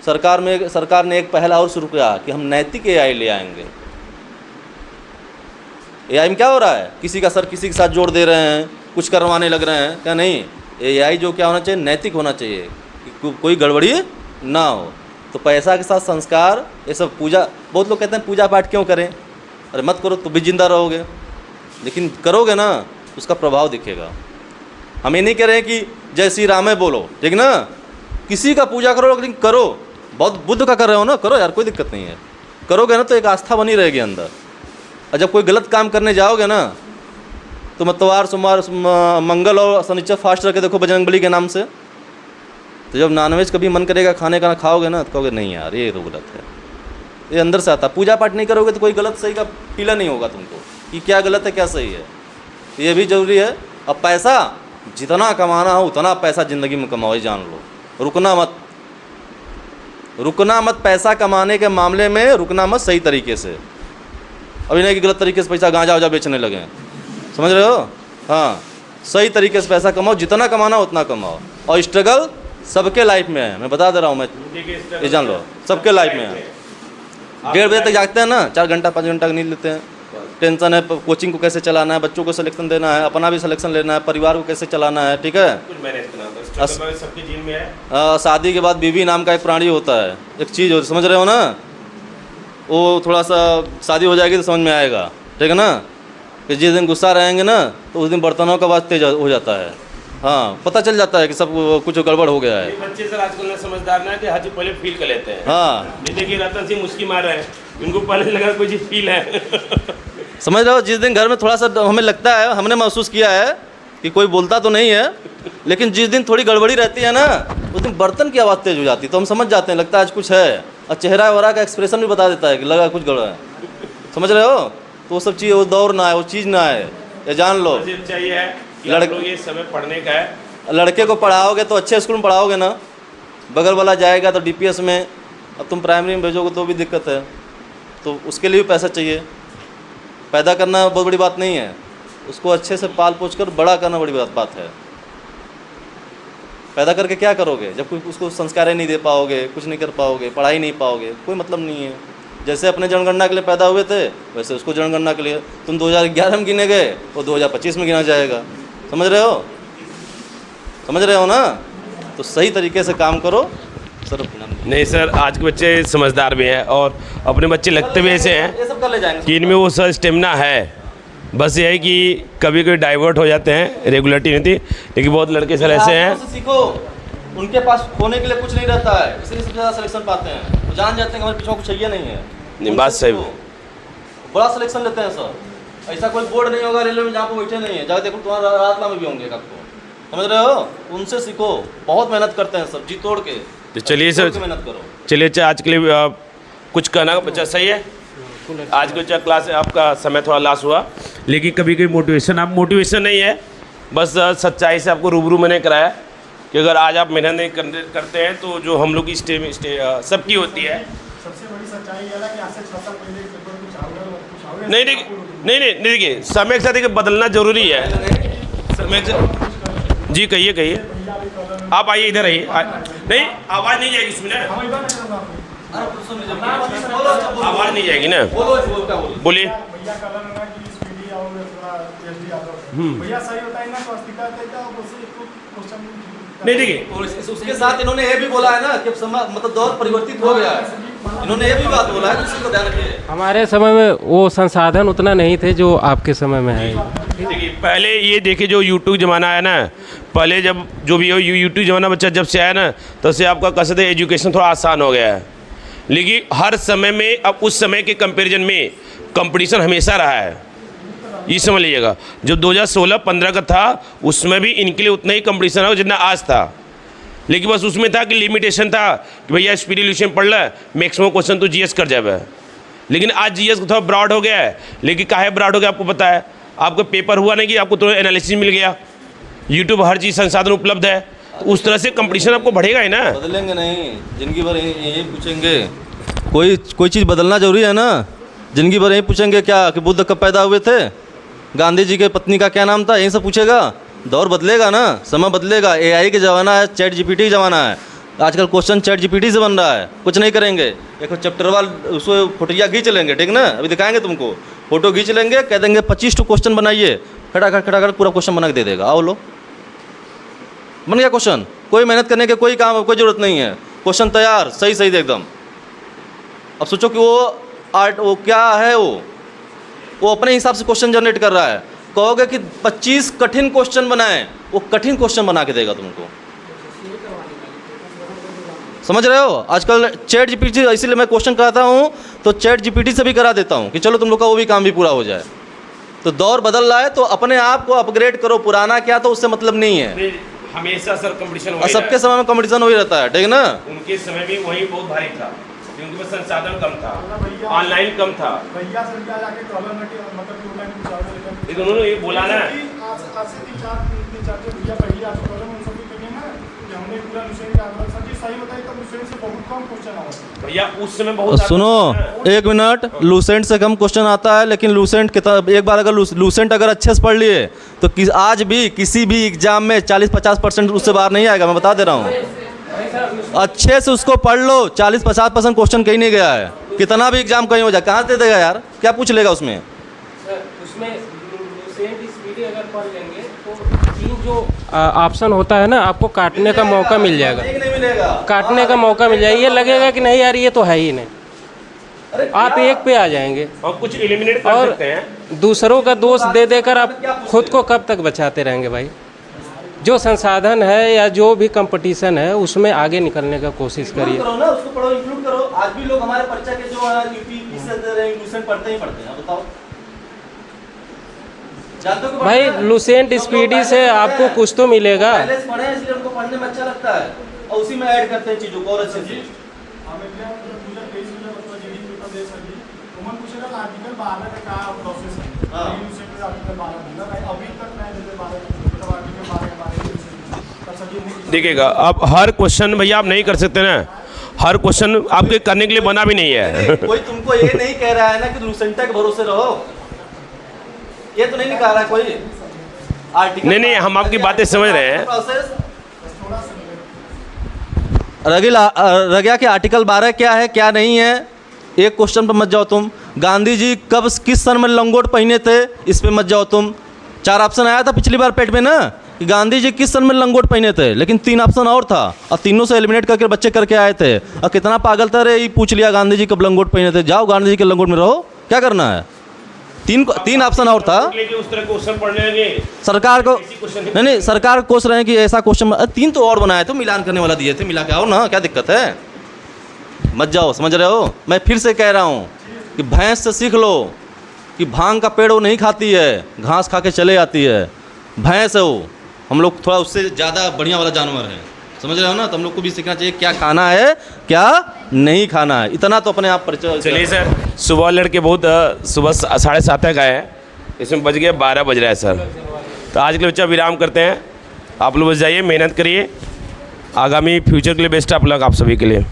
सरकार ने एक पहल और शुरू किया कि हम नैतिक AI ले आएंगे। AI में क्या हो रहा है, किसी का सर किसी के साथ जोड़ दे रहे हैं, कुछ करवाने लग रहे हैं। क्या नहीं, AI जो क्या होना चाहिए, नैतिक होना चाहिए, कि कोई गड़बड़ी ना हो। तो पैसा के साथ संस्कार, ये सब पूजा। बहुत लोग कहते हैं पूजा पाठ क्यों करें, अरे मत करो तो भी जिंदा रहोगे, लेकिन करोगे ना उसका प्रभाव दिखेगा। हम ये नहीं कह रहे हैं कि जय श्री राम है बोलो, ठीक ना, किसी का पूजा करो, लेकिन करो। बहुत बुद्ध का कर रहे हो ना, करो यार, कोई दिक्कत नहीं है। करोगे ना तो एक आस्था बनी रहेगी अंदर। और जब कोई गलत काम करने जाओगे ना, तो मतवार सोमवार मंगल और शनिचर फास्ट रख के देखो बजरंगबली के नाम से। तो जब नॉनवेज कभी मन करेगा खाने का, खाओगे ना, तो कहोगे नहीं यार ये तो गलत है, ये अंदर से आता। पूजा पाठ नहीं करोगे तो कोई गलत सही का फीला नहीं होगा तुमको कि क्या गलत है क्या सही है। ये भी ज़रूरी है। अब पैसा जितना कमाना हो उतना पैसा ज़िंदगी में कमाओ, ये जान लो। रुकना मत, रुकना मत। पैसा कमाने के मामले में रुकना मत सही तरीके से। अभी नहीं कि गलत तरीके से पैसा गांजा वाजा बेचने लगे, समझ रहे हो। हाँ, सही तरीके से पैसा कमाओ, जितना कमाना उतना कमाओ। और स्ट्रगल सबके लाइफ में है, मैं बता दे रहा हूँ। मैं ये जान लो, सबके लाइफ में है। 1:30 बजे तक जागते हैं ना, 4 घंटा 5 घंटा की नींद लेते हैं। टेंशन है कोचिंग को कैसे चलाना है, बच्चों को सिलेक्शन देना है, अपना भी सिलेक्शन लेना है, परिवार को कैसे चलाना है, ठीक है। कुछ मैनेज करना है, सबके जीवन में है। शादी के बाद बीवी नाम का एक प्राणी होता है, एक चीज़ होती, समझ रहे हो ना। वो थोड़ा सा शादी हो जाएगी तो समझ में आएगा, ठीक है ना। कि जिस दिन गुस्सा रहेंगे ना, तो उस दिन बर्तनों का आवाज़ तेज हो जाता है। हाँ, पता चल जाता है कि सब कुछ गड़बड़ हो गया है। बच्चे सर आजकल ना समझदार ना कि हर चीज पहले फील कर लेते हैं। हाँ, ये देखिए रतन सिंह मुस्की मार रहे हैं, उनको पहले लगा कोई चीज़ फील है। समझ रहे हो। जिस दिन घर में थोड़ा सा हमें लगता है, हमने महसूस किया है कि कोई बोलता तो नहीं है, लेकिन जिस दिन थोड़ी गड़बड़ी रहती है ना, उस दिन बर्तन की आवाज़ तेज हो जाती है, तो हम समझ जाते हैं, लगता है आज कुछ है, और चेहरा वरा का एक्सप्रेशन भी बता देता है कि लगा कुछ गड़बड़ है। समझ रहे हो? तो वो सब चीज़, वो दौर ना है, वो चीज़ ना है, ये जान लो। चाहिए है कि आप लोग ये समय पढ़ने का है। लड़के को पढ़ाओगे तो अच्छे स्कूल में पढ़ाओगे ना, बगल वाला जाएगा तो DPS में, अब तुम प्राइमरी में भेजोगे तो भी दिक्कत है, तो उसके लिए भी पैसा चाहिए। पैदा करना बहुत बड़ी बात नहीं है, उसको अच्छे से पाल पोछ कर बड़ा करना बड़ी बात है। पैदा करके क्या करोगे जब कोई उसको संस्कार ही नहीं दे पाओगे, कुछ नहीं कर पाओगे, पढ़ाई नहीं पाओगे, कोई मतलब नहीं है। जैसे अपने जनगणना के लिए पैदा हुए थे, वैसे उसको जनगणना के लिए तुम 2011 में गिने गए, वो 2025 में गिना जाएगा। समझ रहे हो? समझ रहे हो ना? तो सही तरीके से काम करो सर। नहीं सर, आज के बच्चे समझदार भी हैं और अपने बच्चे लगते भी ऐसे हैं ये सब कर ले जाएंगे कि इनमें वो सर स्टेमिना है। बस ये है कि कभी कभी डाइवर्ट हो जाते हैं, रेगुलरिटी नहीं थी, लेकिन बहुत लड़के सर ऐसे हैं। सीखो, उनके पास खोने के लिए कुछ नहीं रहता है, इसलिए सबसे ज़्यादा सिलेक्शन पाते हैं। वो जान जाते हैं कि हमारे पीछे कुछ चाहिए नहीं है। नहीं, बात सही। बड़ा सिलेक्शन लेते हैं सर। ऐसा कोई बोर्ड नहीं होगा रेलवे में जहाँ पे बैठे नहीं है, जाकर देखो तुम्हारा रातला में भी होंगे आपको। समझ रहे हो? उनसे सीखो, बहुत मेहनत करते हैं सब, जी तोड़ के। तो चलिए सर, मेहनत करो। चलिए अच्छा, आज के लिए कुछ कहना बच्चा सही है। आज का क्लास आपका समय थोड़ा लॉस हुआ, लेकिन कभी कभी मोटिवेशन, आप मोटिवेशन नहीं है, बस सच्चाई से आपको रूबरू मैंने कराया कि अगर आज आप मेहनत नहीं करते हैं तो जो हम लोग की सबकी होती है। सबसे बड़ी सच्चाई ये है कि आज से 6 साल पहले पेपर कुछ नहीं देखिए, समय के साथ देखिए बदलना जरूरी है। समय से जी कहिए, आप आइए, इधर आइए। नहीं, आवाज़ नहीं जाएगी इसमें ना, आवाज़ नहीं जाएगी ना, बोलिए। भैया का लगा ना कि स्पीडी और थोड़ा एसडी यादव भैया सही होता है ना, स्वास्थ्यिका देता है और उसे क्वेश्चन नहीं देखिए, और उसके साथ इन्होंने ये भी बोला है ना कि मतलब दौर परिवर्तित हो गया है। इन्होंने ये भी बात बोला है, उसी को ध्यान रखिए। हमारे समय में वो संसाधन उतना नहीं थे जो आपके समय में है। देखिए पहले ये देखिए जो यूट्यूब ज़माना आया ना, पहले जब जो भी हो यूट्यूब ज़माना बच्चा जब से आया ना, तब से आपका कसरत एजुकेशन थोड़ा आसान हो गया है। लेकिन हर समय में अब उस समय के कंपैरिजन में कंपटीशन हमेशा रहा है, ये समझ लीजिएगा। जब 2016-15 का था उसमें भी इनके लिए उतना ही कंपटीशन है जितना आज था, लेकिन बस उसमें था कि लिमिटेशन था कि भैया स्पीडी इल्यूशन पढ़ ले, मैक्सिमम क्वेश्चन तो जीएस कर जाए। लेकिन आज जीएस थोड़ा ब्रॉड हो गया है, लेकिन काहे ब्रॉड हो गया आपको पता है? आपका पेपर हुआ नहीं कि आपको तो एनालिसिस मिल गया, यूट्यूब हर चीज़ संसाधन उपलब्ध है, तो उस तरह से कंपटीशन आपको बढ़ेगा ही ना। बदलेंगे नहीं, जिंदगी भर यही पूछेंगे। कोई चीज़ बदलना जरूरी है ना। जिंदगी भर यही पूछेंगे क्या कि बुद्ध कब पैदा हुए थे, गांधी जी के पत्नी का क्या नाम था, यही सब पूछेगा। दौर बदलेगा ना, समय बदलेगा, AI के ज़माना है, चैट GPT का ज़माना है। आजकल क्वेश्चन चैट GPT से बन रहा है। कुछ नहीं करेंगे, एक चैप्टरवाल उसको फोटोया खींच लेंगे, ठीक ना, अभी दिखाएंगे तुमको, फोटो खींच लेंगे, कह देंगे 25 क्वेश्चन बनाइए, खड़ा पूरा क्वेश्चन बना के दे देगा। आओ लो, बन गया क्वेश्चन। कोई मेहनत करने के कोई काम, कोई ज़रूरत नहीं है, क्वेश्चन तैयार सही सही एकदम। अब सोचो कि वो क्या है, वो अपने हिसाब से क्वेश्चन जनरेट कर रहा है। कहोगे कि 25 कठिन क्वेश्चन बनाएं, वो कठिन क्वेश्चन बना के देगा तुमको। समझ रहे हो? आजकल चैट GPT, इसीलिए मैं क्वेश्चन कराता हूँ तो चैट GPT से भी करा देता हूँ कि चलो तुम लोग का वो भी काम भी पूरा हो जाए। तो दौर बदल रहा है तो अपने आप को अपग्रेड करो, पुराना क्या तो उससे मतलब नहीं है। हमेशा सर कंपटीशन और सबके समय में कंपटीशन हो ही रहता है, ठीक है ना। उनके समय भी वही बहुत भारी था, उनके पास संसाधन कम था, ऑनलाइन कम था। भैया से क्या जाके कॉलर में मतलब कि ऑनलाइन कुछ और लेकिन लेकिन उन्होंने ये बोला ना, आज से 3-4 जो भैया पहले आज कॉलर में उन सब के लिए ना कि हमने पूरा लुसेंट का आंसर सर जी सही बताइए, तब लुसेंट से बहुत कम क्वेश्चन आया भैया उस समय बहुत। सुनो एक मिनट, लूसेंट से कम क्वेश्चन आता है, लेकिन लूसेंट एक बार अगर लूसेंट अगर अच्छे से पढ़ लिए तो आज भी किसी भी एग्जाम में 40-50% उससे बाहर नहीं आएगा, मैं बता दे रहा हूँ। अच्छे से उसको पढ़ लो, 40-50% क्वेश्चन कहीं नहीं गया है। कितना भी एग्जाम कहीं हो जाए, कहाँ दे देगा यार, क्या पूछ लेगा उसमें? उसमें स्पीडी अगर पढ़ लेंगे तो 3 जो ऑप्शन होता है ना, आपको काटने का मौका मिल जाएगा, नहीं मिलेगा, काटने का मौका मिल जाएगा। ये लगेगा कि नहीं यार ये तो है ही नहीं, आप एक पे आ जाएंगे और कुछ एलिमिनेट कर सकते हैं। दूसरों का दोष दे देकर आप खुद को कब तक बचाते रहेंगे भाई? जो संसाधन है या जो भी कंपटीशन है उसमें आगे निकलने का कोशिश करिए। करो ना, उसको पढ़ो, इंक्लूड करो। आज भी लोग हमारे परीक्षा के जो यूपी से दे रहे हैं, लूसेंट पढ़ते ही पढ़ते हैं। बताओ जानते हो कि भाई पढ़ते हैं? लुसेंट हम लोग स्पीडी पहले से आपको पढ़े कुछ तो मिलेगा। हैं। पहले से पढ़े हैं इसलिए उनको पढ़ने में अच्छा लगता है और उसी में ऐड करते हैं चीज़ों को और अच्छे से। हम एक पूजा तेईस में मतलब जीडी पेपर दे सकी उमन पूछेगा आर्टिकल 12 का क्या प्रोसेस है हाँ। यूनिवर्सिटी आर्टिकल 12 मिला भाई अभी तक मैं जैसे 12 मतलब आर्टिकल 12 के बारे में तब सभी नहीं देखिएगा, अब हर क्वेश्चन भैया आप नहीं कर सकते ना, हर क्वेश्चन आपके करने के लिए बना भी नहीं है। कोई तुमको ये नहीं कह रहा है ना कि लुसेंटा के भरोसे रहो, ये तो नहीं निकाल रहा है कोई आर्टिकल। नहीं, हम आपकी बातें समझ रहे हैं। प्रोसेस रह गया कि आर्टिकल 12 क्या है क्या नहीं है। एक क्वेश्चन पर मत जाओ तुम। गांधी जी कब किस सन में लंगोट पहने थे, इस पे मत जाओ तुम। 4 ऑप्शन आया था पिछली बार पेट में ना कि गांधी जी किस सन में लंगोट पहने थे, लेकिन 3 ऑप्शन और था और तीनों से एलिमिनेट करके बच्चे करके आए थे। और कितना पागल था रे, ये पूछ लिया गांधी जी कब लंगोट पहने थे। जाओ गांधी जी के लंगोट में रहो, क्या करना है। 3 ऑप्शन और था। उस तरह क्वेश्चन पढ़ने लगे सरकार को नहीं सरकार कोस रहे हैं कि ऐसा क्वेश्चन 3 तो और बनाए थे, मिलान करने वाला दिए थे, मिला के आओ ना, क्या दिक्कत है। मत जाओ, समझ रहे हो। मैं फिर से कह रहा हूँ कि भैंस से सीख लो कि भांग का पेड़ वो नहीं खाती है, घास खा के चले आती है। भैंस है वो, हम लोग थोड़ा उससे ज़्यादा बढ़िया वाला जानवर है, समझ रहे हो ना। तो हम लोग को भी सीखना चाहिए क्या खाना है क्या नहीं खाना है, इतना तो अपने आप परिचय। चलिए सर, सुबह लड़के बहुत सुबह 7:30 तक आए हैं, इसमें बज गए 12 बज रहा है सर। तो आज के लिए बच्चा विराम करते हैं। आप लोग बस जाइए, मेहनत करिए, आगामी फ्यूचर के लिए बेस्ट ऑफ लक आप सभी के लिए।